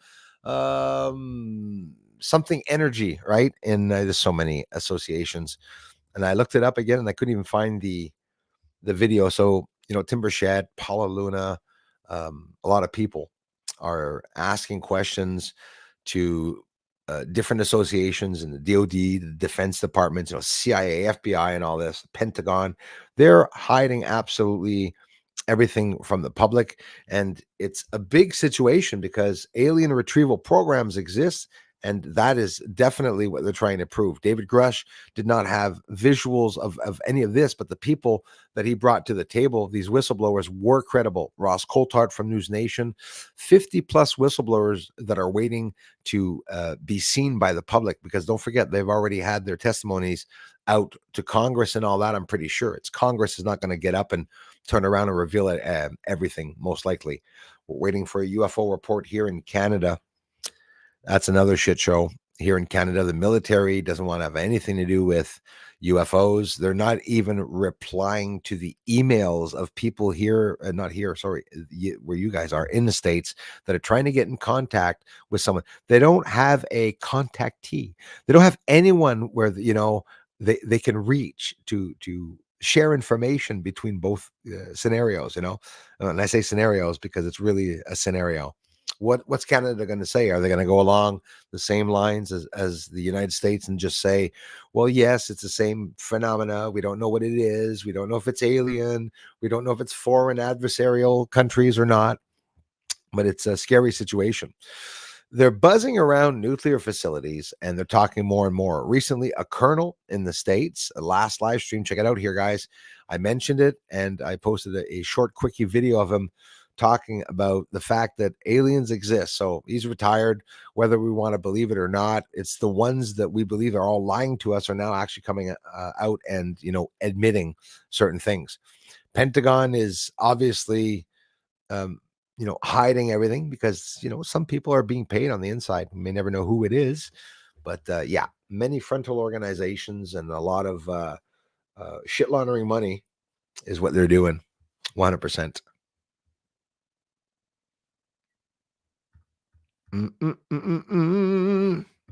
something energy, right? And there's so many associations, and I looked it up again, and I couldn't even find the video. So Tim Burchett, Paula Luna, a lot of people are asking questions to different associations and the DoD, the Defense Departments, CIA, FBI, and all this, Pentagon. They're hiding absolutely everything from the public, and it's a big situation because alien retrieval programs exist, and that is definitely what they're trying to prove. David Grush did not have visuals of any of this, but the people that he brought to the table, these whistleblowers, were credible. Ross Coulthart from News Nation, 50 plus whistleblowers that are waiting to be seen by the public, because don't forget, they've already had their testimonies out to Congress and all that. I'm pretty sure it's Congress is not going to get up and turn around and reveal it, everything, most likely. We're waiting for a UFO report here in Canada. That's another shit show. Here in Canada, the military doesn't want to have anything to do with UFOs. They're not even replying to the emails of people here, not here, sorry, where you guys are in the States, that are trying to get in contact with someone. They don't have a contactee. They don't have anyone where, they can reach to share information between both scenarios, and I say scenarios because it's really a scenario. What's Canada going to say? Are they going to go along the same lines as the United States and just say, well, yes, it's the same phenomena. We don't know what it is. We don't know if it's alien. We don't know if it's foreign adversarial countries or not, but it's a scary situation. They're buzzing around nuclear facilities, and they're talking more and more. Recently, a colonel in the States, a last live stream, check it out here, guys. I mentioned it, and I posted a short, quickie video of him talking about the fact that aliens exist. So he's retired, whether we want to believe it or not. It's the ones that we believe are all lying to us are now actually coming out and, admitting certain things. Pentagon is obviously hiding everything because, some people are being paid on the inside. We may never know who it is, but yeah, many frontal organizations and a lot of shit laundering money is what they're doing. 100%.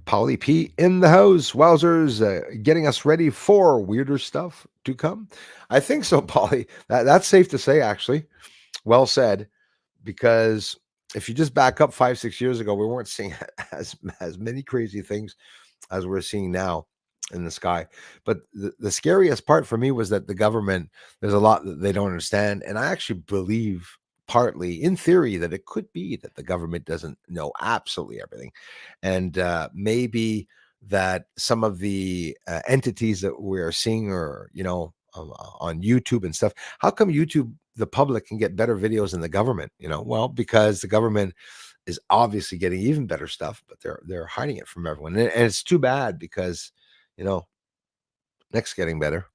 Polly P in the house. Wowzers, getting us ready for weirder stuff to come. I think so, Polly. That's safe to say, actually. Well said. Because if you just back up 5-6 years ago, we weren't seeing as many crazy things as we're seeing now in the sky. But the scariest part for me was that the government, there's a lot that they don't understand. And I actually believe, partly in theory, that it could be that the government doesn't know absolutely everything. And maybe that some of the entities that we're seeing are, on YouTube and stuff. How come YouTube, the public, can get better videos than the government? Well, because the government is obviously getting even better stuff, but they're hiding it from everyone. And it's too bad because, next getting better.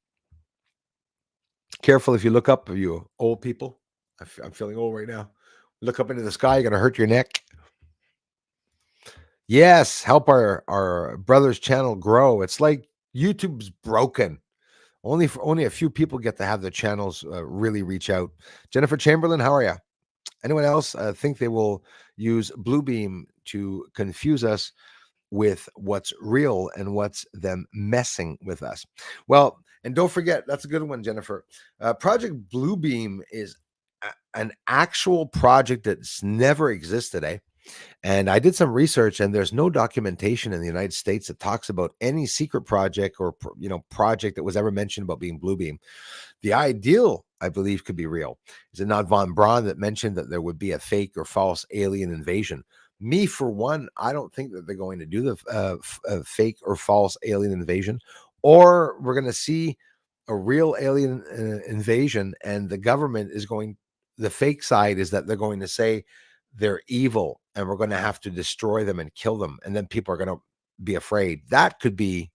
Careful if you look up, you old people. I'm feeling old right now. Look up into the sky, you're going to hurt your neck. Yes, help our brother's channel grow. It's like YouTube's broken. Only a few people get to have their channels really reach out. Jennifer Chamberlain, how are you? Anyone else think they will use Bluebeam to confuse us with what's real and what's them messing with us? Well, and don't forget, that's a good one, Jennifer. Project Bluebeam is an actual project that's never existed, eh? And I did some research, and there's no documentation in the United States that talks about any secret project or project that was ever mentioned about being Bluebeam. The ideal, I believe, could be real. Is it not von Braun that mentioned that there would be a fake or false alien invasion? Me, for one, I don't think that they're going to do the fake or false alien invasion, or we're going to see a real alien invasion, and the government is going. The fake side is that they're going to say they're evil and we're going to have to destroy them and kill them, and then people are going to be afraid. That could be,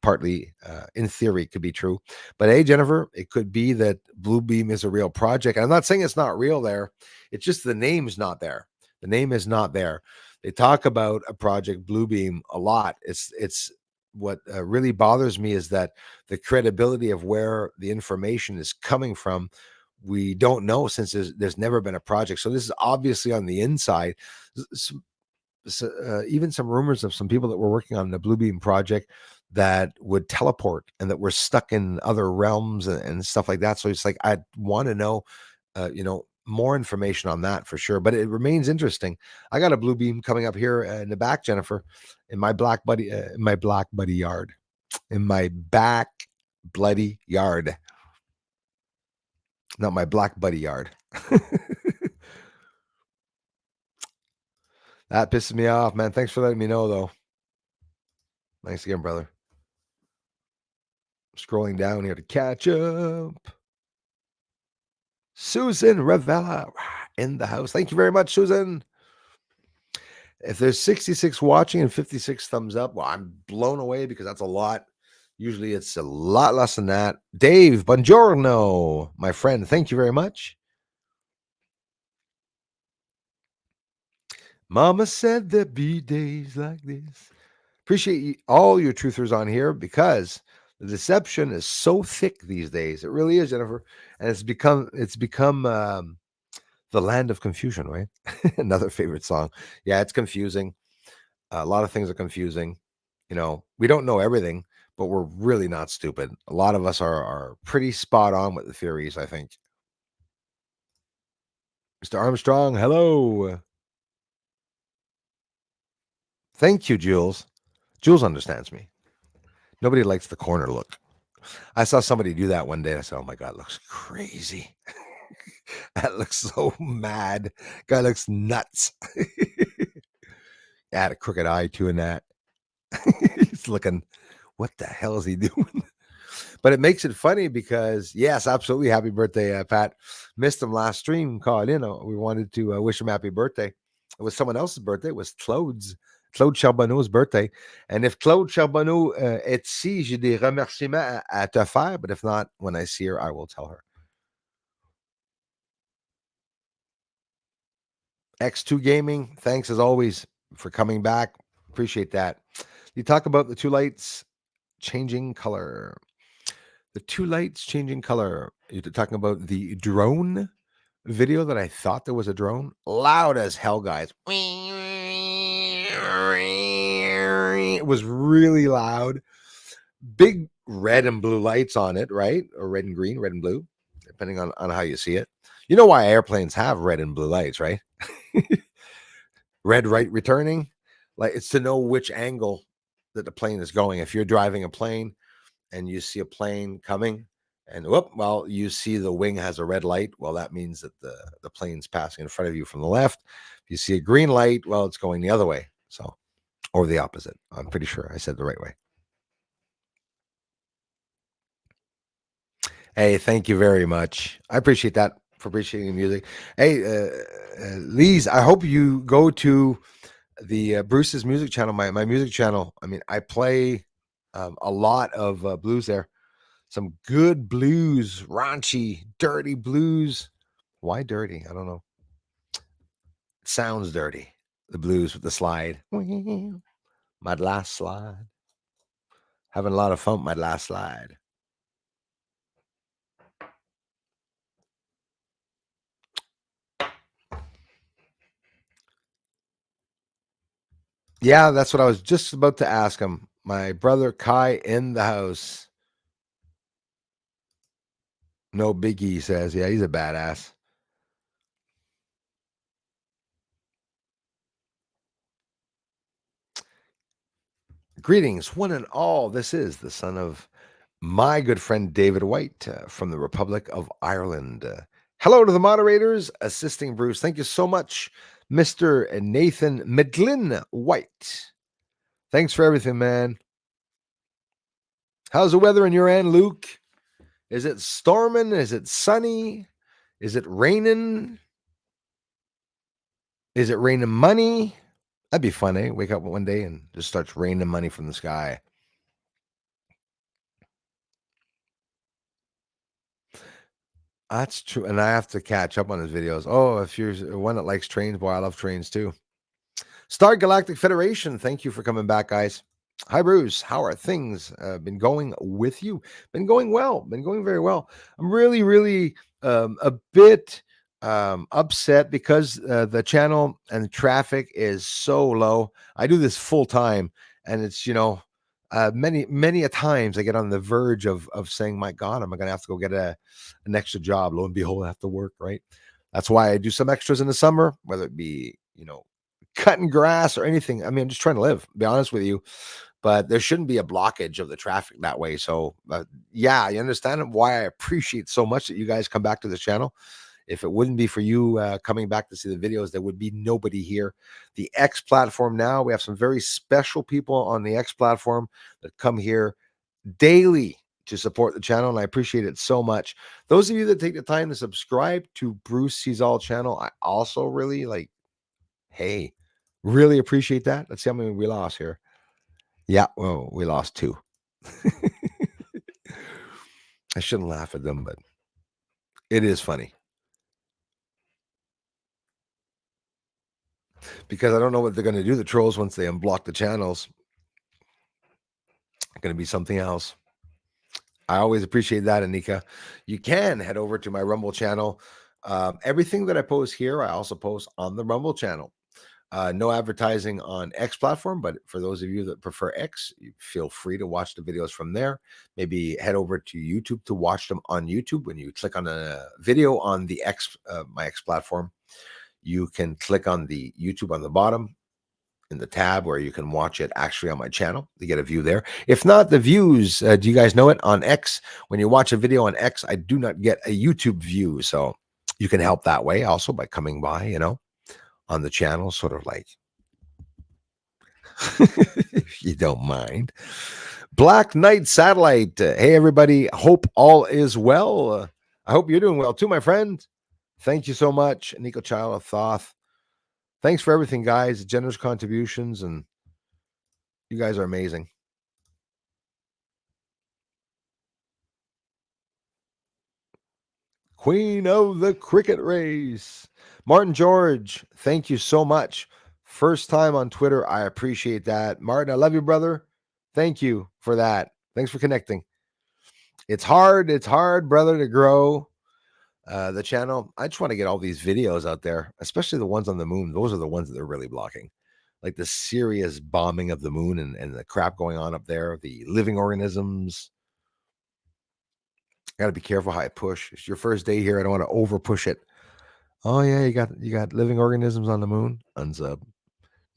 partly, in theory, could be true. But hey, Jennifer, it could be that Blue Beam is a real project. I'm not saying it's not real there. It's just the name's not there. The name is not there. They talk about a project Blue Beam a lot. It's what really bothers me is that the credibility of where the information is coming from, we don't know, since there's never been a project. So this is obviously on the inside. Even some rumors of some people that were working on the Blue Beam project that would teleport and that were stuck in other realms and stuff like that. So it's like, I want to know, more information on that for sure. But it remains interesting. I got a Blue Beam coming up here in the back, Jennifer, in my black buddy yard, in my back bloody yard, not my black buddy yard. That pisses me off, man. Thanks for letting me know, though. Thanks again, brother. Scrolling down here to catch up. Susan Ravella in the house. Thank you very much, Susan. If there's 66 watching and 56 thumbs up, well, I'm blown away because that's a lot. Usually it's a lot less than that. Dave, buongiorno, my friend. Thank you very much. Mama said there'd be days like this. Appreciate all your truthers on here because the deception is so thick these days. It really is, Jennifer, and it's become the land of confusion, right? Another favorite song. Yeah, it's confusing. A lot of things are confusing. We don't know everything, but we're really not stupid. A lot of us are pretty spot on with the theories, I think. Mr. Armstrong, hello. Thank you, Jules. Jules understands me. Nobody likes the corner look. I saw somebody do that one day. I said, oh my God, it looks crazy. That looks so mad. Guy looks nuts. Had a crooked eye too in that. He's looking, what the hell is he doing? But it makes it funny because, yes, absolutely. Happy birthday, Pat. Missed him last stream. Called in. We wanted to wish him happy birthday. It was someone else's birthday. It was Claude Charbonneau's birthday. And if Claude Charbonneau est ici, j'ai des remerciements à te faire. But if not, when I see her, I will tell her. X2 Gaming, thanks as always for coming back. Appreciate that. You talk about the two lights changing color. The two lights changing color. You're talking about the drone video that I thought there was a drone. Loud as hell, guys. It was really loud. Big red and blue lights on it, right? Or red and green, red and blue, depending on how you see it. You know why airplanes have red and blue lights, right? Red right returning. Like, it's to know which angle that the plane is going. If you're driving a plane and you see a plane coming and you see the wing has a red light, well, that means that the plane's passing in front of you from the left. If you see a green light, well, it's going the other way. So, or the opposite. I'm pretty sure I said the right way. Hey, thank you very much. I appreciate that, for appreciating the music. Hey, Lise, I hope you go to the Bruce's music channel, my music channel. I mean, I play a lot of blues there. Some good blues, raunchy, dirty blues. Why dirty? I don't know. It sounds dirty. The blues with the slide. My last slide. Having a lot of fun with my last slide. Yeah, that's what I was just about to ask him. My brother Kai in the house. No biggie, he says. Yeah, he's a badass. Greetings, one and all. This is the son of my good friend David White from the Republic of Ireland. Hello to the moderators assisting Bruce. Thank you so much, Mr. Nathan McGlynn White. Thanks for everything, man. How's the weather in your end, Luke? Is it storming? Is it sunny? Is it raining? Is it raining money? That'd be fun, eh? Wake up one day and just starts raining money from the sky. That's true, and I have to catch up on his videos. Oh, if you're one that likes trains, boy, I love trains too. Star Galactic Federation, thank you for coming back, guys. Hi, Bruce. How are things been going with you? Been going well. Been going very well. I'm really, really a bit upset because the channel and the traffic is so low. I do this full time, and it's many, many a times I get on the verge of saying, "My God, am I going to have to go get an extra job?" Lo and behold, I have to work. Right. That's why I do some extras in the summer, whether it be cutting grass or anything. I mean, I'm just trying to live, be honest with you, but there shouldn't be a blockage of the traffic that way. So, yeah, you understand why I appreciate so much that you guys come back to the channel. If it wouldn't be for you coming back to see the videos, there would be nobody here. The X platform now, we have some very special people on the X platform that come here daily to support the channel, and I appreciate it so much. Those of you that take the time to subscribe to Bruce Sees All channel, I also really like. Hey, really appreciate that. Let's see how many we lost here. Yeah, well, we lost 2. I shouldn't laugh at them, but it is funny because I don't know what they're gonna do, the trolls, once they unblock the channels. Gonna be something else. I always appreciate that, Anika. You can head over to my Rumble channel. Everything that I post here, I also post on the Rumble channel. No advertising on X platform, but for those of you that prefer X, you feel free to watch the videos from there. Maybe head over to YouTube to watch them on YouTube. When you click on a video on the my X platform, you can click on the YouTube on the bottom in the tab where you can watch it actually on my channel to get a view there. If not, the views, do you guys know it on X? When you watch a video on X, I do not get a YouTube view. So you can help that way also by coming by, on the channel, sort of like if you don't mind. Black Knight Satellite. Hey, everybody. Hope all is well. I hope you're doing well too, my friend. Thank you so much, Nico Child of Thoth. Thanks for everything, guys. Generous contributions, and you guys are amazing. Queen of the Cricket Race. Martin George, thank you so much. First time on Twitter. I appreciate that. Martin, I love you, brother. Thank you for that. Thanks for connecting. It's hard, brother, to grow the channel. I just want to get all these videos out there, especially the ones on the moon. Those are the ones that they're really blocking, like the serious bombing of the moon and the crap going on up there, the living organisms. Got to be careful how I push. It's your first day here. I don't want to over push it. Oh yeah, you got living organisms on the moon. Unsub.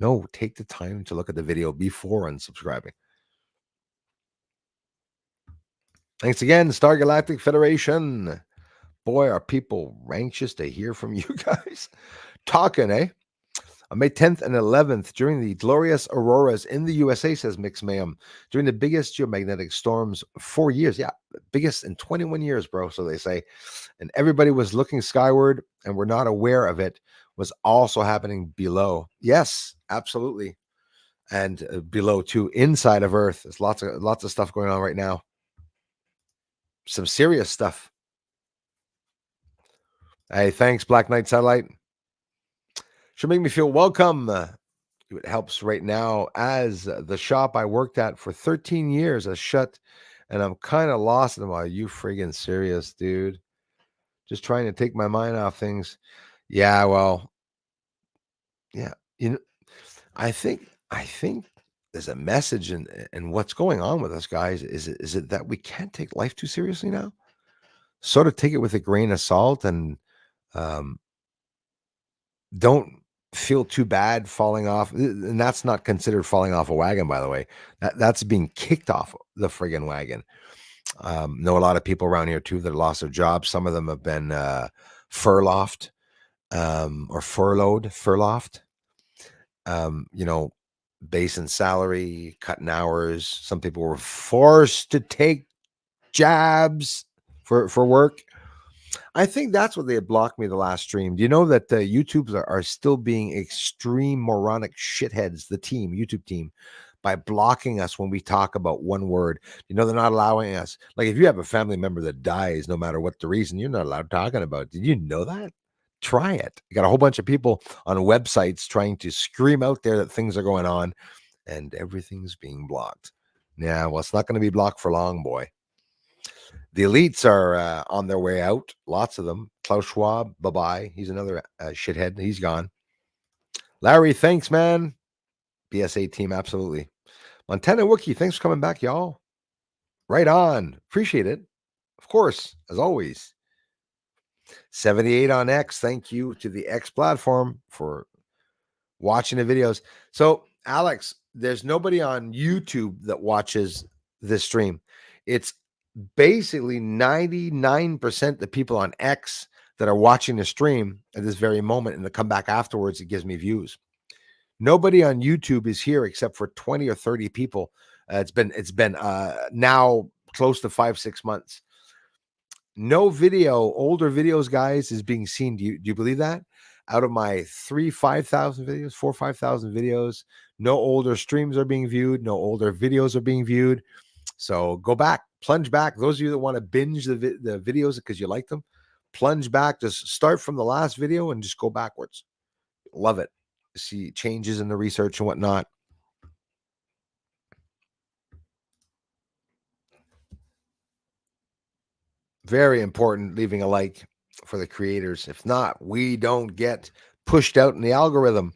No, take the time to look at the video before unsubscribing. Thanks again, Star Galactic Federation. Boy, are people anxious to hear from you guys. Talking, eh? On May 10th and 11th, during the glorious auroras in the USA, says Mix Mayhem, during the biggest geomagnetic storms 4 years. Yeah, biggest in 21 years, bro. So they say. And everybody was looking skyward and were not aware of it was also happening below. Yes, absolutely. And below too, inside of Earth. There's lots of stuff going on right now. Some serious stuff. Hey, thanks, Black Knight Satellite. Should make me feel welcome. It helps right now as the shop I worked at for 13 years has shut and I'm kind of lost. And I'm like, are you friggin' serious, dude? Just trying to take my mind off things. Yeah, well, yeah. I think there's a message in what's going on with us, guys. Is it that we can't take life too seriously now? Sort of take it with a grain of salt and um, don't feel too bad falling off. And that's not considered falling off a wagon, by the way. That's being kicked off the friggin' wagon. Know a lot of people around here too that lost their jobs. Some of them have been furloughed or furloughed. Base in salary, cutting hours. Some people were forced to take jabs for work. I think that's what they had blocked me the last stream. Do you know that YouTubes are still being extreme moronic shitheads, the team, YouTube team, by blocking us when we talk about one word? You know, they're not allowing us. Like if you have a family member that dies, no matter what the reason, you're not allowed talking about it. Did you know that? Try it. You got a whole bunch of people on websites trying to scream out there that things are going on and everything's being blocked. Yeah, well, it's not going to be blocked for long, boy. The elites are on their way out. Lots of them. Klaus Schwab, bye-bye. He's another shithead. He's gone. Larry, thanks, man. BSA team, absolutely. Montana Wookie, thanks for coming back, y'all. Right on. Appreciate it. Of course, as always. 78 on X. Thank you to the X platform for watching the videos. So, Alex, there's nobody on YouTube that watches this stream. It's basically 99% the people on X that are watching the stream at this very moment, and they come back afterwards. It gives me views. Nobody on YouTube is here except for 20 or 30 people. It's been now close to 5-6 months. No video, older videos, guys, is being seen. Do you believe that? Out of my 5,000 videos, 5,000 videos, no older streams are being viewed, no older videos are being viewed. So go back, plunge back. Those of you that want to binge the videos because you like them, plunge back. Just start from the last video and just go backwards. Love it. See changes in the research and whatnot. Very important leaving a like for the creators. If not, we don't get pushed out in the algorithm.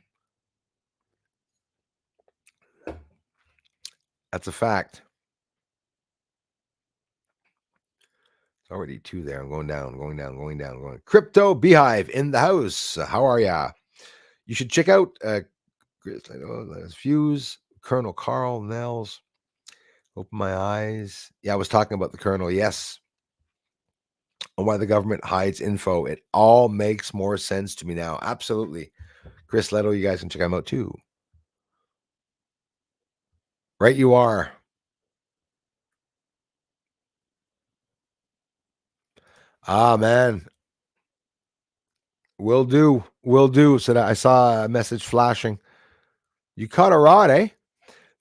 That's a fact. It's already 2 there. I'm going down, going. Crypto Beehive in the house. How are ya? You should check out Fuse, Colonel Carl Nels. Open my eyes. Yeah, I was talking about the Colonel. Yes. And why the government hides info. It all makes more sense to me now. Absolutely. Chris Leto, you guys can check him out too. Right, you are. Ah, man. Will do. Will do. So that I saw a message flashing. You caught a rod, eh?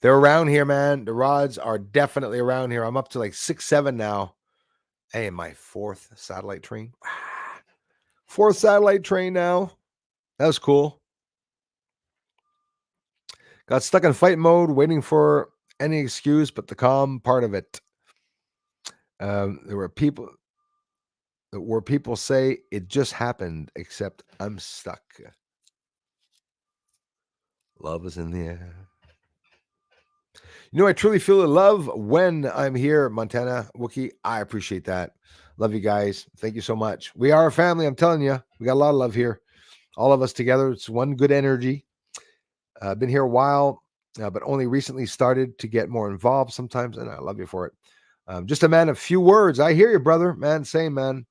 They're around here, man. The rods are definitely around here. I'm up to like 6, 7 now. Hey, my 4th satellite train. 4th satellite train now. That was cool. Got stuck in fight mode, waiting for any excuse but the calm part of it. There were people where people say it just happened, except I'm stuck. Love is in the air. You know, I truly feel the love when I'm here, Montana Wookie. I appreciate that. Love you guys. Thank you so much. We are a family. I'm telling you, we got a lot of love here. All of us together. It's one good energy. I've been here a while, but only recently started to get more involved sometimes, and I love you for it. Just a man of few words. I hear you, brother. Man, same, man.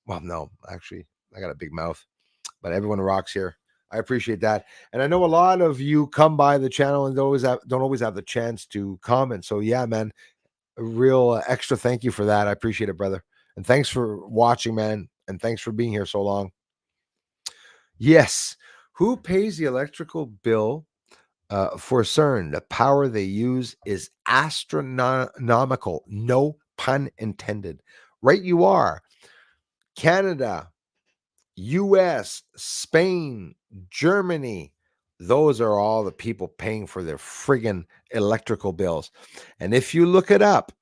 Well, no, actually, I got a big mouth, but everyone rocks here. I appreciate that. And I know a lot of you come by the channel and don't always have the chance to comment. So, yeah, man, a real extra thank you for that. I appreciate it, brother. And thanks for watching, man. And thanks for being here so long. Yes. Who pays the electrical bill for CERN? The power they use is astronomical. No pun intended. Right, you are. Canada, US, Spain, Germany. Those are all the people paying for their friggin' electrical bills. And if you look it up,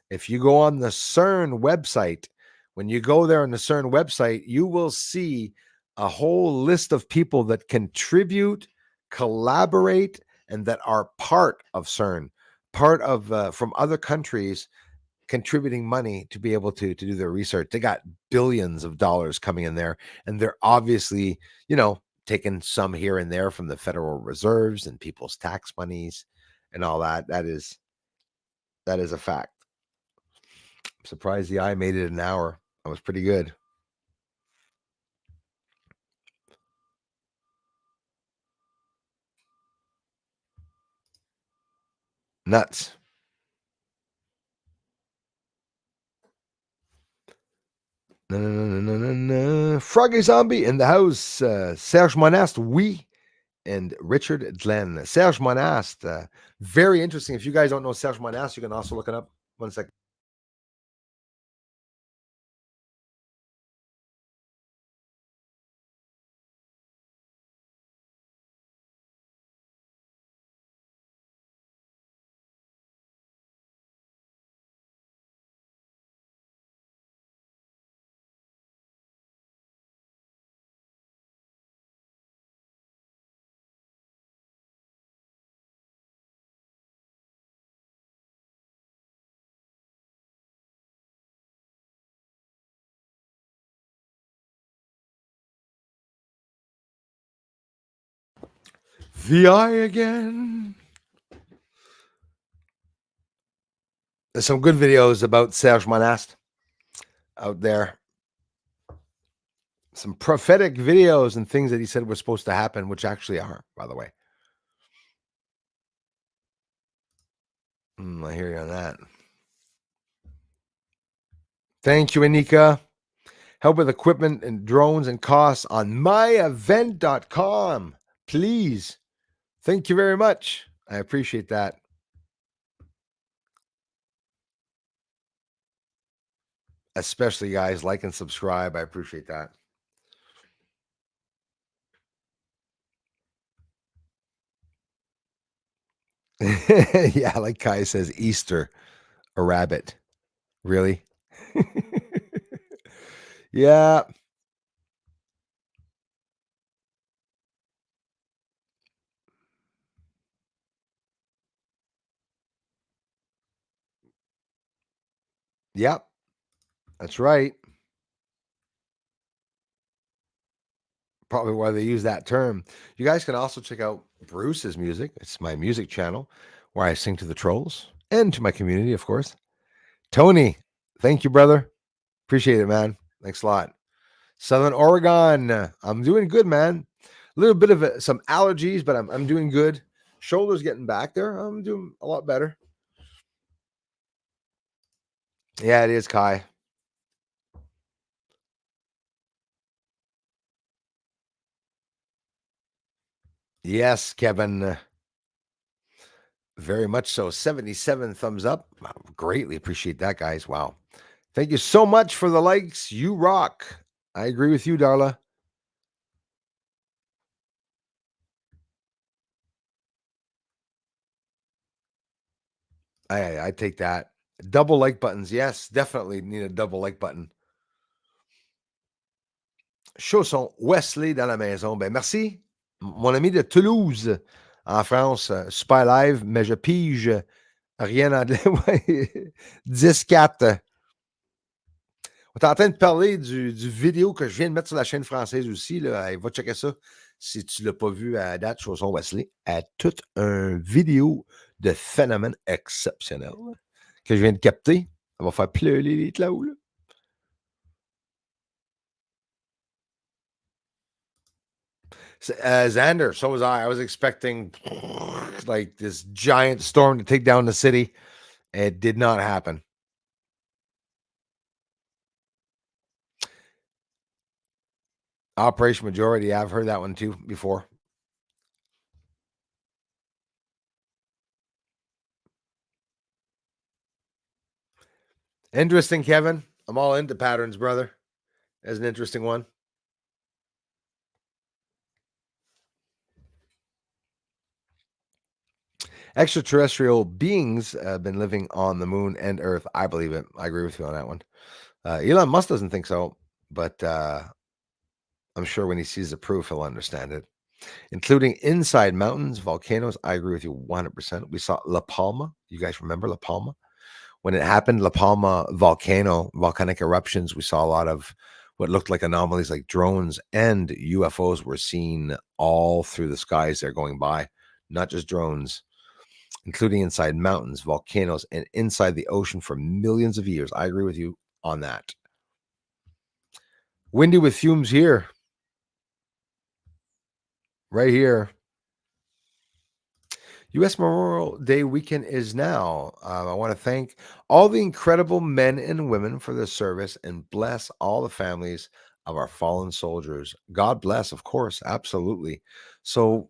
if you go on the CERN website, when you go there on the CERN website, you will see a whole list of people that contribute, collaborate, and that are part of CERN, part of from other countries contributing money to be able to do their research. They got billions of dollars coming in there, and they're obviously, taking some here and there from the federal reserves and people's tax monies and all that. That is a fact. I'm surprised the eye made it an hour. That was pretty good. Nuts. No, no, no, no, no, no. Froggy Zombie in the house. Serge Monast, oui. And Richard Glenn. Serge Monast. Very interesting. If you guys don't know Serge Monast, you can also look it up. 1 second. The Eye again. There's some good videos about Serge Monast out there. Some prophetic videos and things that he said were supposed to happen, which actually are, by the way. I hear you on that. Thank you, Anika. Help with equipment and drones and costs on myevent.com. Please. Thank you very much. I appreciate that. Especially, guys, like and subscribe. I appreciate that. Yeah, like Kai says, Easter, a rabbit. Really? Yeah. Yep. That's right. Probably why they use that term. You guys can also check out Bruce's music. It's my music channel where I sing to the trolls and to my community, of course. Tony, thank you, brother. Appreciate it, man. Thanks a lot. Southern Oregon, I'm doing good, man. A little bit of some allergies, but I'm doing good. Shoulders getting back there. I'm doing a lot better. Yeah, it is, Kai. Yes, Kevin. Very much so. 77 thumbs up. Wow, greatly appreciate that, guys. Wow. Thank you so much for the likes. You rock. I agree with you, Darla. I take that. Double like buttons. Yes, definitely need a double like button. Chausson, Wesley dans la maison. Ben merci. Mon ami de Toulouse, en France. Super live, mais je pige rien en anglais. Ouais. 10-4. On est en train de parler du vidéo que je viens de mettre sur la chaîne française aussi. Là. Hey, va checker ça. Si tu ne l'as pas vu à date, Chausson Wesley, à toute une vidéo de phénomène exceptionnel que je viens de capter. Ça va faire pleurer les clouds. Là. Xander, so was I. I was expecting like this giant storm to take down the city. It did not happen. Operation Majority. Yeah, I've heard that one too before. Interesting, Kevin. I'm all into patterns, brother. That's an interesting one. Extraterrestrial beings have been living on the moon and Earth. I believe it. I agree with you on that one. Elon Musk doesn't think so, but I'm sure when he sees the proof, he'll understand it. Including inside mountains, volcanoes. I agree with you 100%. We saw La Palma. You guys remember La Palma? When it happened, La Palma volcanic eruptions, we saw a lot of what looked like anomalies like drones and UFOs were seen all through the skies there going by, not just drones, including inside mountains, volcanoes, and inside the ocean for millions of years. I agree with you on that. Windy with fumes here. Right here. U.S. Memorial Day weekend is now. I want to thank all the incredible men and women for their service and bless all the families of our fallen soldiers. God bless, of course, absolutely. So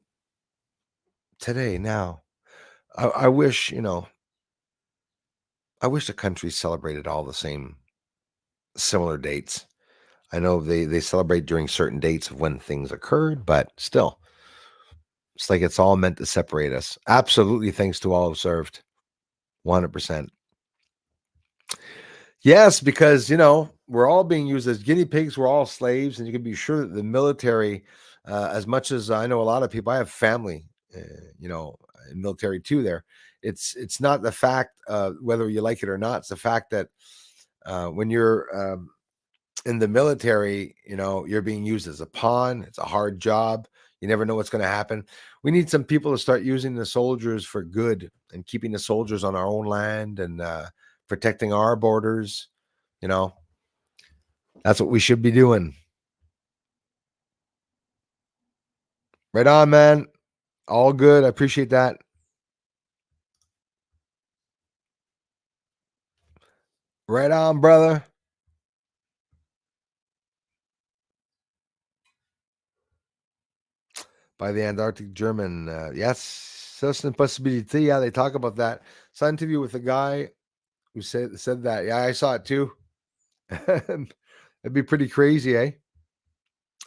today, now, I wish, I wish the country celebrated all the same similar dates. I know they celebrate during certain dates of when things occurred, but still, it's like it's all meant to separate us. Absolutely, thanks to all who served. 100%. Yes, because we're all being used as guinea pigs. We're all slaves, and you can be sure that the military, as much as I know a lot of people, I have family, uh, in military too. There, it's not the fact whether you like it or not. It's the fact that when you're in the military, you're being used as a pawn. It's a hard job. You never know what's going to happen. We need some people to start using the soldiers for good and keeping the soldiers on our own land and protecting our borders. You know, that's what we should be doing. Right on, man. All good. I appreciate that. Right on, brother. By the Antarctic German. Yes, that's a possibility. Yeah, they talk about that. Saw an interview with a guy who said that. Yeah, I saw it too. It'd be pretty crazy, eh?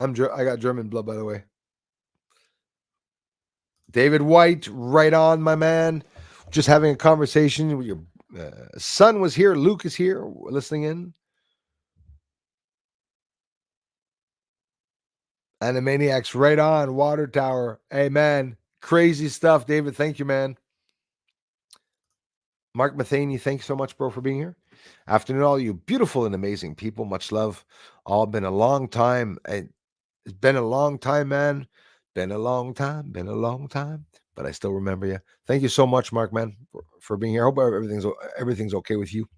I got German blood, by the way. David White, right on, my man. Just having a conversation with your son was here. Luke is here listening in. Animaniacs, right on. Water Tower. Hey, man. Crazy stuff, David. Thank you, man. Mark Matheny, thanks so much, bro, for being here. Afternoon, all you beautiful and amazing people. Much love. All been a long time. It's been a long time, man. Been a long time. Been a long time. But I still remember you. Thank you so much, Mark, man, for being here. I hope everything's okay with you.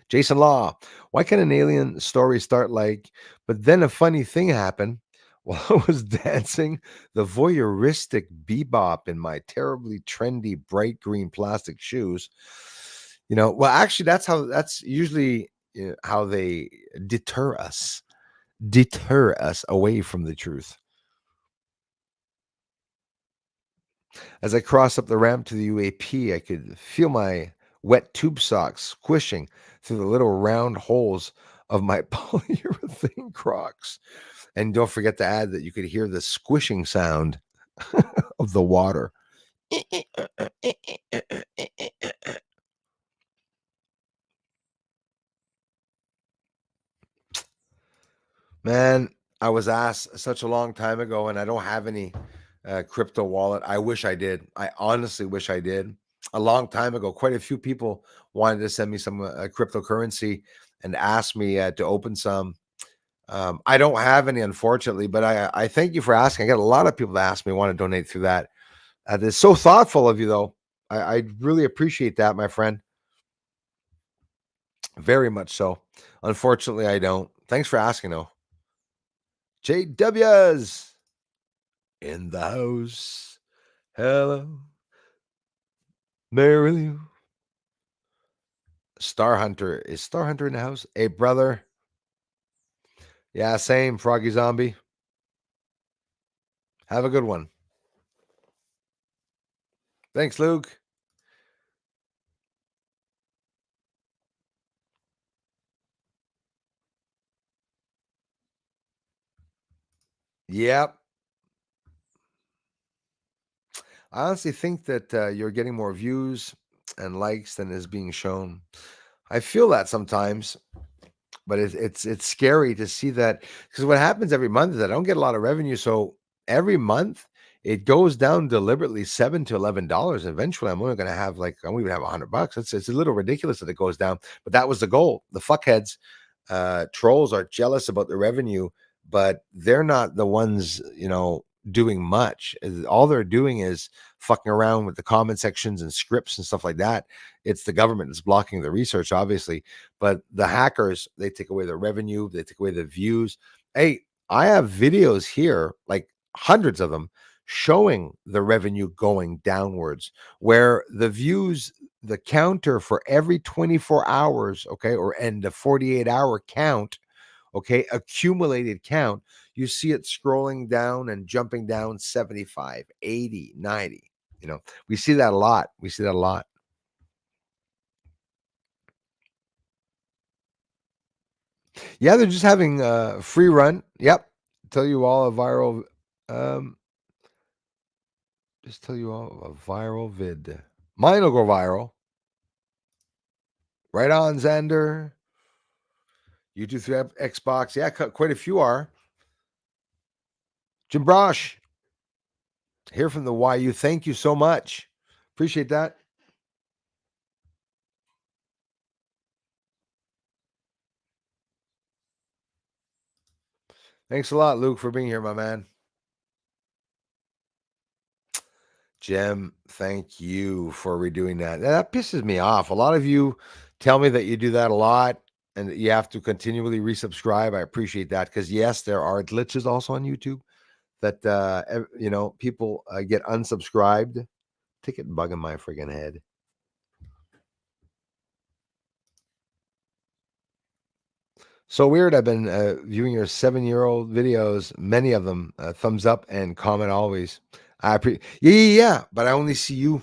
Jason Law, why can't an alien story start like, but then a funny thing happened while I was dancing the voyeuristic bebop in my terribly trendy bright green plastic shoes? Well, actually, that's usually how they deter us away from the truth. As I crossed up the ramp to the UAP, I could feel my wet tube socks squishing through the little round holes of my polyurethane Crocs. And don't forget to add that you could hear the squishing sound of the water. Man, I was asked such a long time ago, and I don't have any crypto wallet. I wish I did. I honestly wish I did. A long time ago, quite a few people wanted to send me some cryptocurrency and asked me to open some. I don't have any, unfortunately, but I thank you for asking. I got a lot of people that ask me want to donate through that. That's so thoughtful of you, though. I really appreciate that, my friend. Very much so. Unfortunately, I don't. Thanks for asking, though. JWs in the house. Hello, Mary. Star Hunter. Is Star Hunter in the house? Hey, brother. Yeah, same. Froggy Zombie. Have a good one. Thanks, Luke. Yep. I honestly think that you're getting more views and likes than is being shown. I feel that sometimes, but it's scary to see that because what happens every month is that I don't get a lot of revenue. So every month it goes down deliberately $7 to $11. Eventually, I'm only going to have I won't even have $100. It's a little ridiculous that it goes down, but that was the goal. The fuckheads, trolls are jealous about the revenue, but they're not the ones doing much. All they're doing is fucking around with the comment sections and scripts and stuff like that. It's the government that's blocking the research, obviously, but the hackers, they take away the revenue, they take away the views. Hey, I have videos here, like hundreds of them, showing the revenue going downwards, where the views, the counter for every 24 hours, okay, and the 48-hour count, okay, accumulated count, you see it scrolling down and jumping down 75, 80, 90. We see that a lot. Yeah, they're just having a free run. Yep. Tell you all a viral um just tell you all a viral vid. Mine will go viral. Right on, Xander. YouTube 3 Xbox. Yeah, quite a few are. Jim Brosh, here from the YU. Thank you so much. Appreciate that. Thanks a lot, Luke, for being here, my man. Jim, thank you for redoing that. That pisses me off. A lot of you tell me that you do that a lot and that you have to continually resubscribe. I appreciate that because, yes, there are glitches also on YouTube that, people get unsubscribed. Ticket bugging my friggin' head. So weird. I've been viewing your 7-year-old videos, many of them. Thumbs up and comment always. Yeah. But I only see you.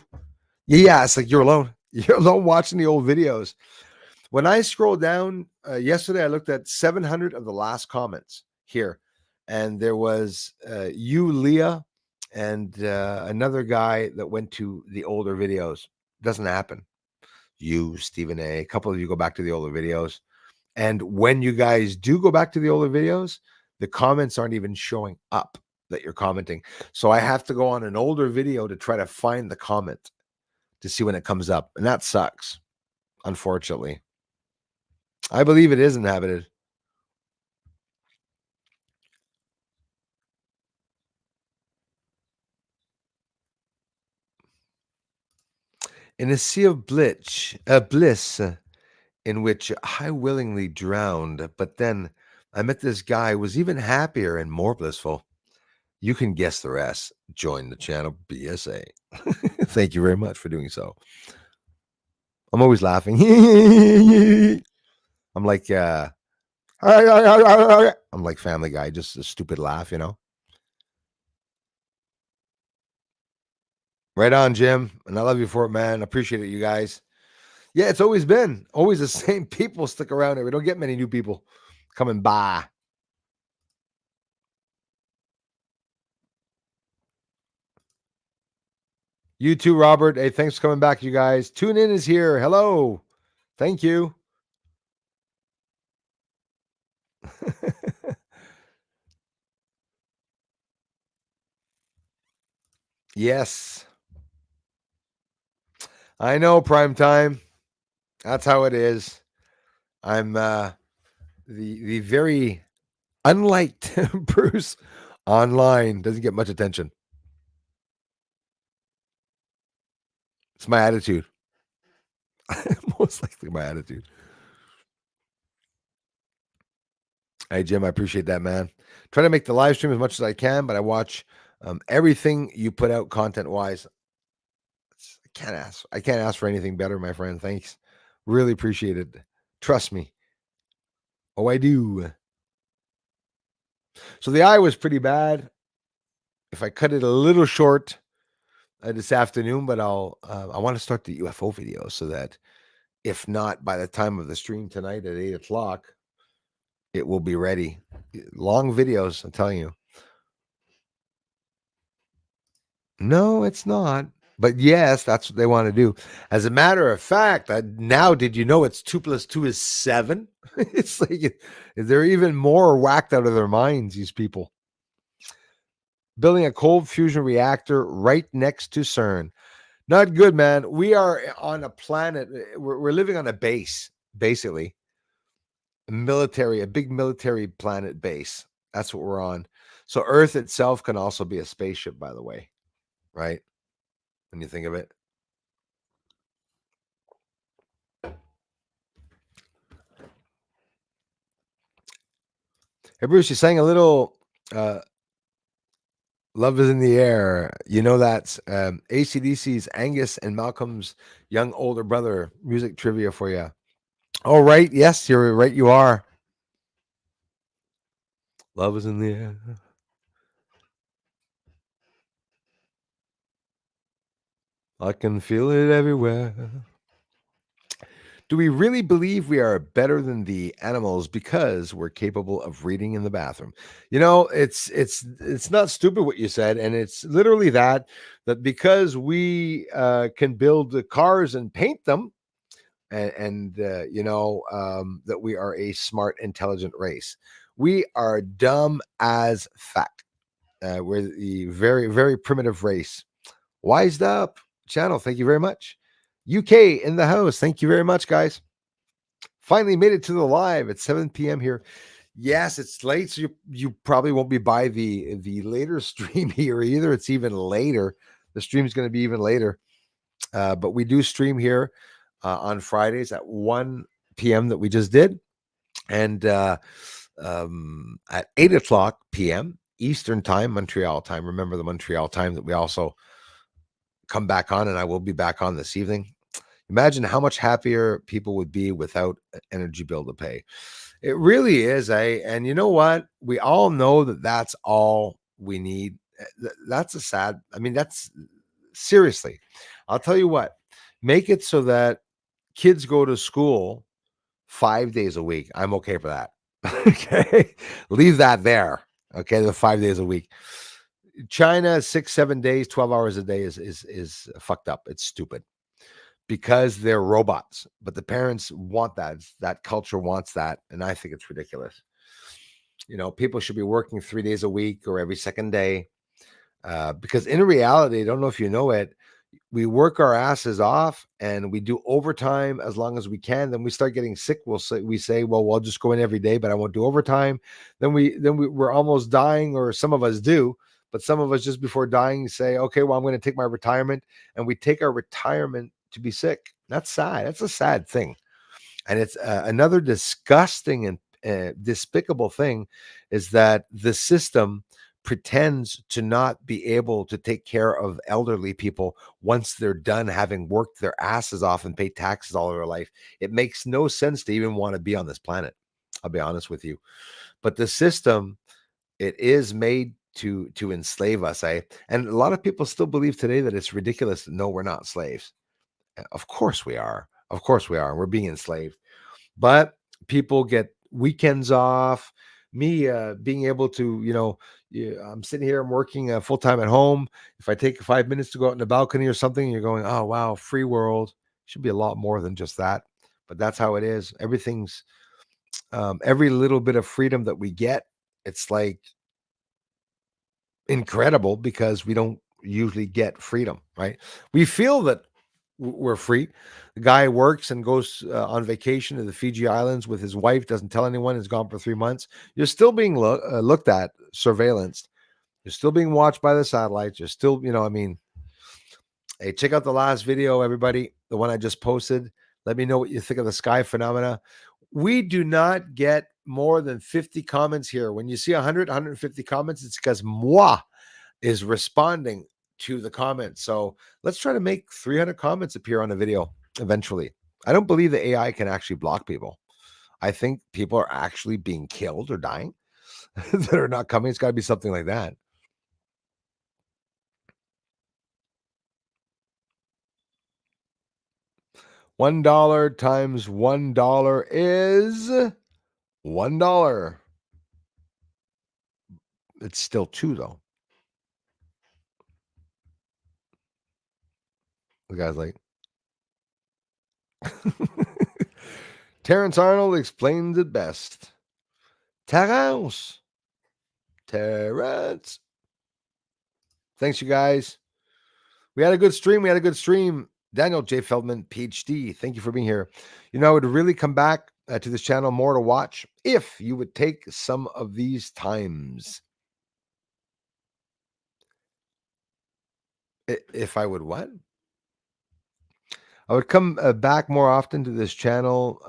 Yeah. It's like you're alone. You're alone watching the old videos. When I scroll down yesterday, I looked at 700 of the last comments here, and there was you, Leah, and another guy that went to the older videos. Doesn't happen. You, Stephen A couple of you go back to the older videos. And when you guys do go back to the older videos, the comments aren't even showing up that you're commenting. So I have to go on an older video to try to find the comment to see when it comes up. And that sucks, unfortunately. I believe it is inhabited. In a sea of bliss in which I willingly drowned, but then I met this guy who was even happier and more blissful. You can guess the rest. Join the channel BSA. Thank you very much for doing so. I'm always laughing. I'm like I'm like Family Guy, just a stupid laugh. Right on, Jim. And I love you for it, man. Appreciate it, you guys. Yeah, it's always been always the same people stick around here. We don't get many new people coming by. You too, Robert. Hey, thanks for coming back, you guys. Tune in is here. Hello. Thank you. Yes. I know, prime time. That's how it is. I'm the very unliked Bruce online. Doesn't get much attention. It's my attitude. Most likely my attitude. Hey, Jim, I appreciate that, man. Try to make the live stream as much as I can, but I watch everything you put out content wise. I can't ask for anything better, my friend. Thanks. Really appreciate it. Trust me. Oh, I do. So the eye was pretty bad. If I cut it a little short this afternoon, but I want to start the UFO video so that if not by the time of the stream tonight at 8:00, it will be ready. Long videos, I'm telling you. No, it's not. But yes, that's what they want to do. As a matter of fact, now did you know it's 2 + 2 is 7? It's like they're even more whacked out of their minds, these people. Building a cold fusion reactor right next to CERN. Not good, man. We are on a planet. We're living on a base, basically. A big military planet base. That's what we're on. So Earth itself can also be a spaceship, by the way, right? When you think of it. Hey, Bruce, you sang a little Love is in the air. You know that's ACDC's Angus and Malcolm's young older brother. Music trivia for you. All right. Yes, you're right. You are. Love is in the air. I can feel it everywhere. Do we really believe we are better than the animals because we're capable of reading in the bathroom? You know, it's not stupid what you said, and it's literally that because we can build the cars and paint them, and that we are a smart, intelligent race. We are dumb as fact. We're the very, very primitive race. Wised up channel. Thank you very much. UK in the house. Thank you very much, guys. Finally made it to the live at 7 p.m. here. Yes, it's late, so you probably won't be by the later stream here either. It's even later. The stream is going to be even later. But we do stream here on Fridays at 1 p.m. that we just did. And at 8 o'clock p.m. Eastern time, Montreal time. Remember the Montreal time that we also come back on, and I will be back on this evening. Imagine how much happier people would be without an energy bill to pay. It really is. And you know what? We all know that that's all we need. That's a sad, I mean, that's seriously. I'll tell you what, make it so that kids go to school 5 days a week. I'm okay for that. Okay. Leave that there. Okay. The 5 days a week. China, 6, 7 days, 12 hours a day is fucked up. It's stupid because they're robots. But the parents want that. That culture wants that. And I think it's ridiculous. You know, people should be working 3 days a week or every second day. Because in reality, I don't know if you know it, we work our asses off and we do overtime as long as we can. Then we start getting sick. We say, well, we'll just go in every day, but I won't do overtime. We're almost dying, or some of us do, but some of us just before dying say, okay, well, I'm going to take my retirement, and we take our retirement to be sick. That's sad. That's a sad thing. And it's another disgusting and despicable thing is that the system pretends to not be able to take care of elderly people once they're done having worked their asses off and paid taxes all their life. It makes no sense to even want to be on this planet. I'll be honest with you. But the system, it is made to enslave us. And a lot of people still believe today that it's ridiculous that no, we're not slaves. Of course we are. Of course we are. We're being enslaved. But people get weekends off. Me being able to, I'm sitting here, I'm working full time at home. If I take 5 minutes to go out in the balcony or something, you're going, oh, wow, free world. Should be a lot more than just that. But that's how it is. Everything's, every little bit of freedom that we get, it's like incredible because we don't usually get freedom, right? We feel that we're free. The guy works and goes on vacation to the Fiji Islands with his wife, doesn't tell anyone, is gone for 3 months. You're still being looked at, surveillanced. You're still being watched by the satellites. You're still, hey, check out the last video, everybody, the one I just posted. Let me know what you think of the sky phenomena. We do not get more than 50 comments here. When you see 100, 150 comments, it's because moi is responding to the comments. So let's try to make 300 comments appear on a video eventually. I don't believe the AI can actually block people. I think people are actually being killed or dying that are not coming. It's got to be something like that. $1 times $1 is $1. It's still two, though. The guy's like, Terrence Arnold explains it best. Terrence. Terrence. Thanks, you guys. We had a good stream. Daniel J. Feldman, PhD. Thank you for being here. I would really come back to this channel more to watch if you would take some of these times. If I would what? I would come back more often to this channel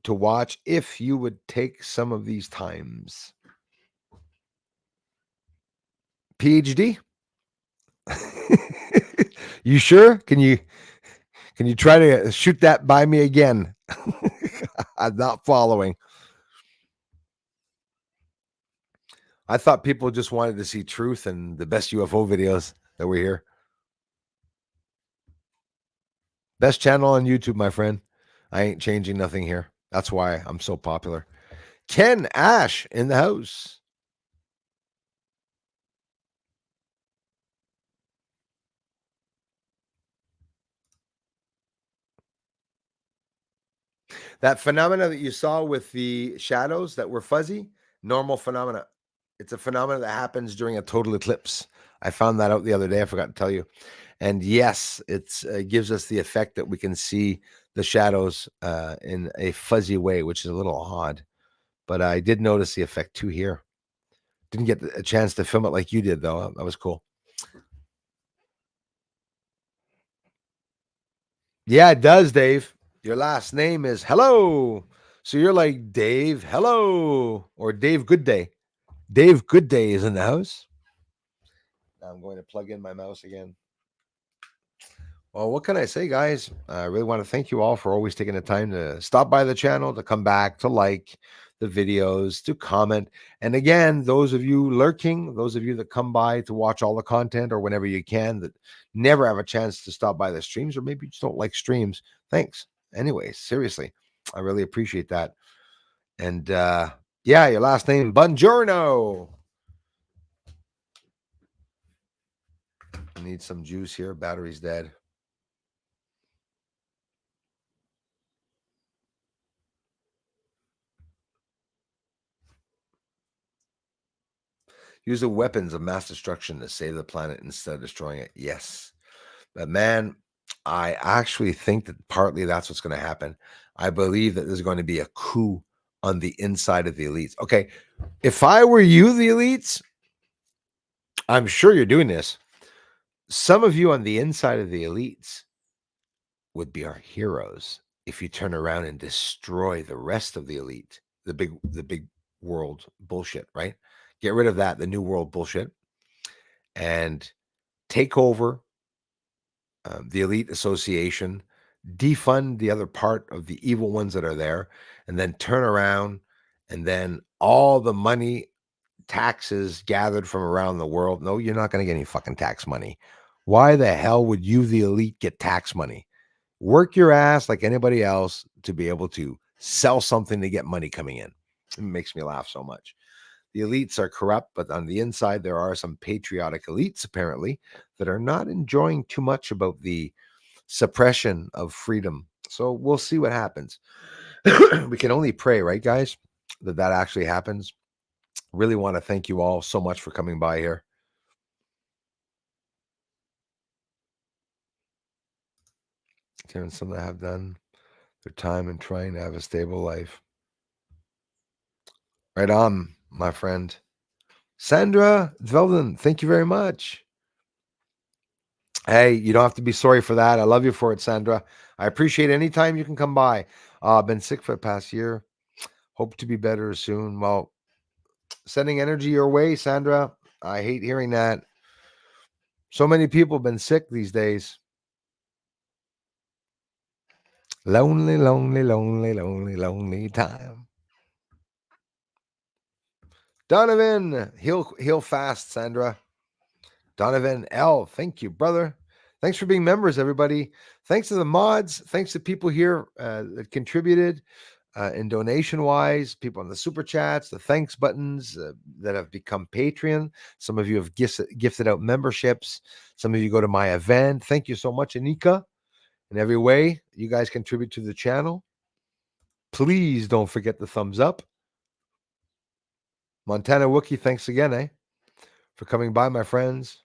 to watch if you would take some of these times. PhD? You sure? Can you try to shoot that by me again? I'm not following. I thought people just wanted to see truth and the best UFO videos that were here. Best channel on YouTube, my friend. I ain't changing nothing here. That's why I'm so popular. Ken Ash in the house. That phenomena that you saw with the shadows that were fuzzy, normal phenomena. It's a phenomena that happens during a total eclipse. I found that out the other day. I forgot to tell you. And yes, it gives us the effect that we can see the shadows in a fuzzy way, which is a little odd. But I did notice the effect too here. Didn't get a chance to film it like you did, though. That was cool. Yeah, it does, Dave. Your last name is Hello. So you're like Dave Hello or Dave Goodday. Dave Goodday is in the house. Now I'm going to plug in my mouse again. Well, what can I say, guys? I really want to thank you all for always taking the time to stop by the channel, to come back, to like the videos, to comment. And again, those of you lurking, those of you that come by to watch all the content or whenever you can, that never have a chance to stop by the streams, or maybe you just don't like streams. Thanks. Anyway, seriously, I really appreciate that. And yeah, your last name, Buongiorno. I need some juice here. Battery's dead. Use the weapons of mass destruction to save the planet instead of destroying it. Yes. But man, I actually think that partly that's what's going to happen. I believe that there's going to be a coup on the inside of the elites. Okay. If I were you, the elites, I'm sure you're doing this. Some of you on the inside of the elites would be our heroes if you turn around and destroy the rest of the elite, the big world bullshit, right? Get rid of that, the new world bullshit, and take over the elite association, defund the other part of the evil ones that are there, and then turn around and then all the money, taxes gathered from around the world. No, you're not going to get any fucking tax money. Why the hell would you, the elite, get tax money? Work your ass like anybody else to be able to sell something to get money coming in. It makes me laugh so much. The elites are corrupt, but on the inside, there are some patriotic elites, apparently, that are not enjoying too much about the suppression of freedom. So we'll see what happens. We can only pray, right, guys, that that actually happens. Really want to thank you all so much for coming by here. Karen, some that have done their time in trying to have a stable life. Right on, my friend. Sandra Dvelden, thank you very much. Hey, you don't have to be sorry for that. I love you for it, Sandra. I appreciate any time you can come by. Been sick for the past year. Hope to be better soon. Well, sending energy your way, Sandra. I hate hearing that. So many people have been sick these days. Lonely, lonely, lonely, lonely, lonely time. Donovan, heal fast, Sandra. Donovan L, thank you, brother. Thanks for being members, everybody. Thanks to the mods. Thanks to people here that contributed in donation wise, people on the super chats, the thanks buttons that have become Patreon. Some of you have gifted out memberships. Some of you go to my event. Thank you so much, Anika. In every way, you guys contribute to the channel. Please don't forget the thumbs up. Montana Wookie, thanks again, for coming by, my friends.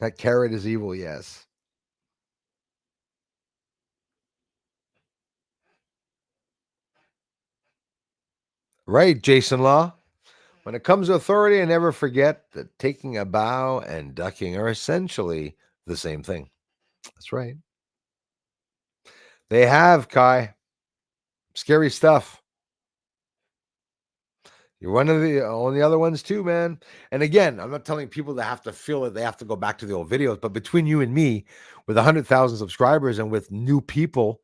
That carrot is evil, yes. Right, Jason Law. When it comes to authority, I never forget that taking a bow and ducking are essentially the same thing. That's right. They have, Kai. Scary stuff. You're one of the only other ones too, man. And again, I'm not telling people to have to feel it. They have to go back to the old videos. But between you and me, with 100,000 subscribers and with new people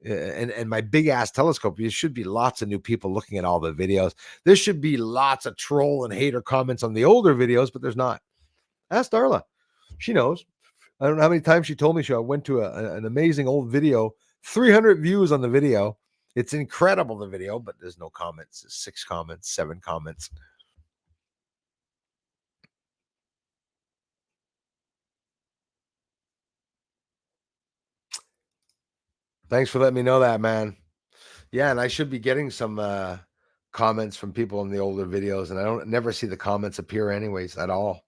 and my big ass telescope, there should be lots of new people looking at all the videos. There should be lots of troll and hater comments on the older videos, but there's not. Ask Darla. She knows. I don't know how many times she told me I went to an amazing old video, 300 views on the video. It's incredible, the video, but there's no comments. There's 6 comments, 7 comments. Thanks for letting me know that, man. Yeah, and I should be getting some comments from people in the older videos, and I don't never see the comments appear anyways at all.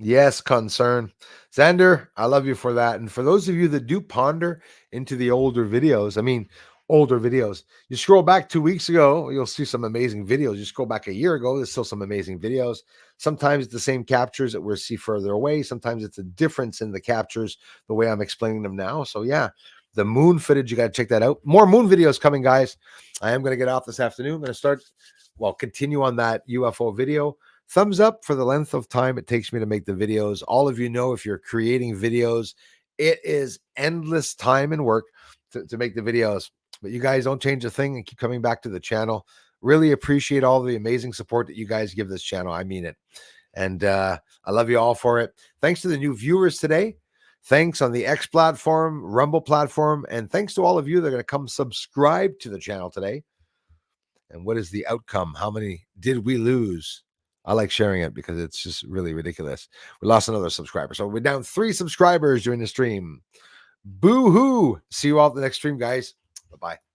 Yes, concern. Xander, I love you for that. And for those of you that do ponder into the older videos, I mean, older videos, you scroll back 2 weeks ago, you'll see some amazing videos. You scroll back a year ago, there's still some amazing videos. Sometimes it's the same captures that we'll see further away. Sometimes it's a difference in the captures, the way I'm explaining them now. So, yeah, the moon footage, you got to check that out. More moon videos coming, guys. I am going to get off this afternoon. I'm going to continue on that UFO video. Thumbs up for the length of time it takes me to make the videos. All of you know, if you're creating videos, it is endless time and work to make the videos. But you guys don't change a thing and keep coming back to the channel. Really appreciate all the amazing support that you guys give this channel. I mean it. And I love you all for it. Thanks to the new viewers today. Thanks on the X platform, Rumble platform. And thanks to all of you that are going to come subscribe to the channel today. And what is the outcome? How many did we lose? I like sharing it because it's just really ridiculous. We lost another subscriber. So we're down 3 subscribers during the stream. Boo hoo. See you all at the next stream, guys. Bye-bye.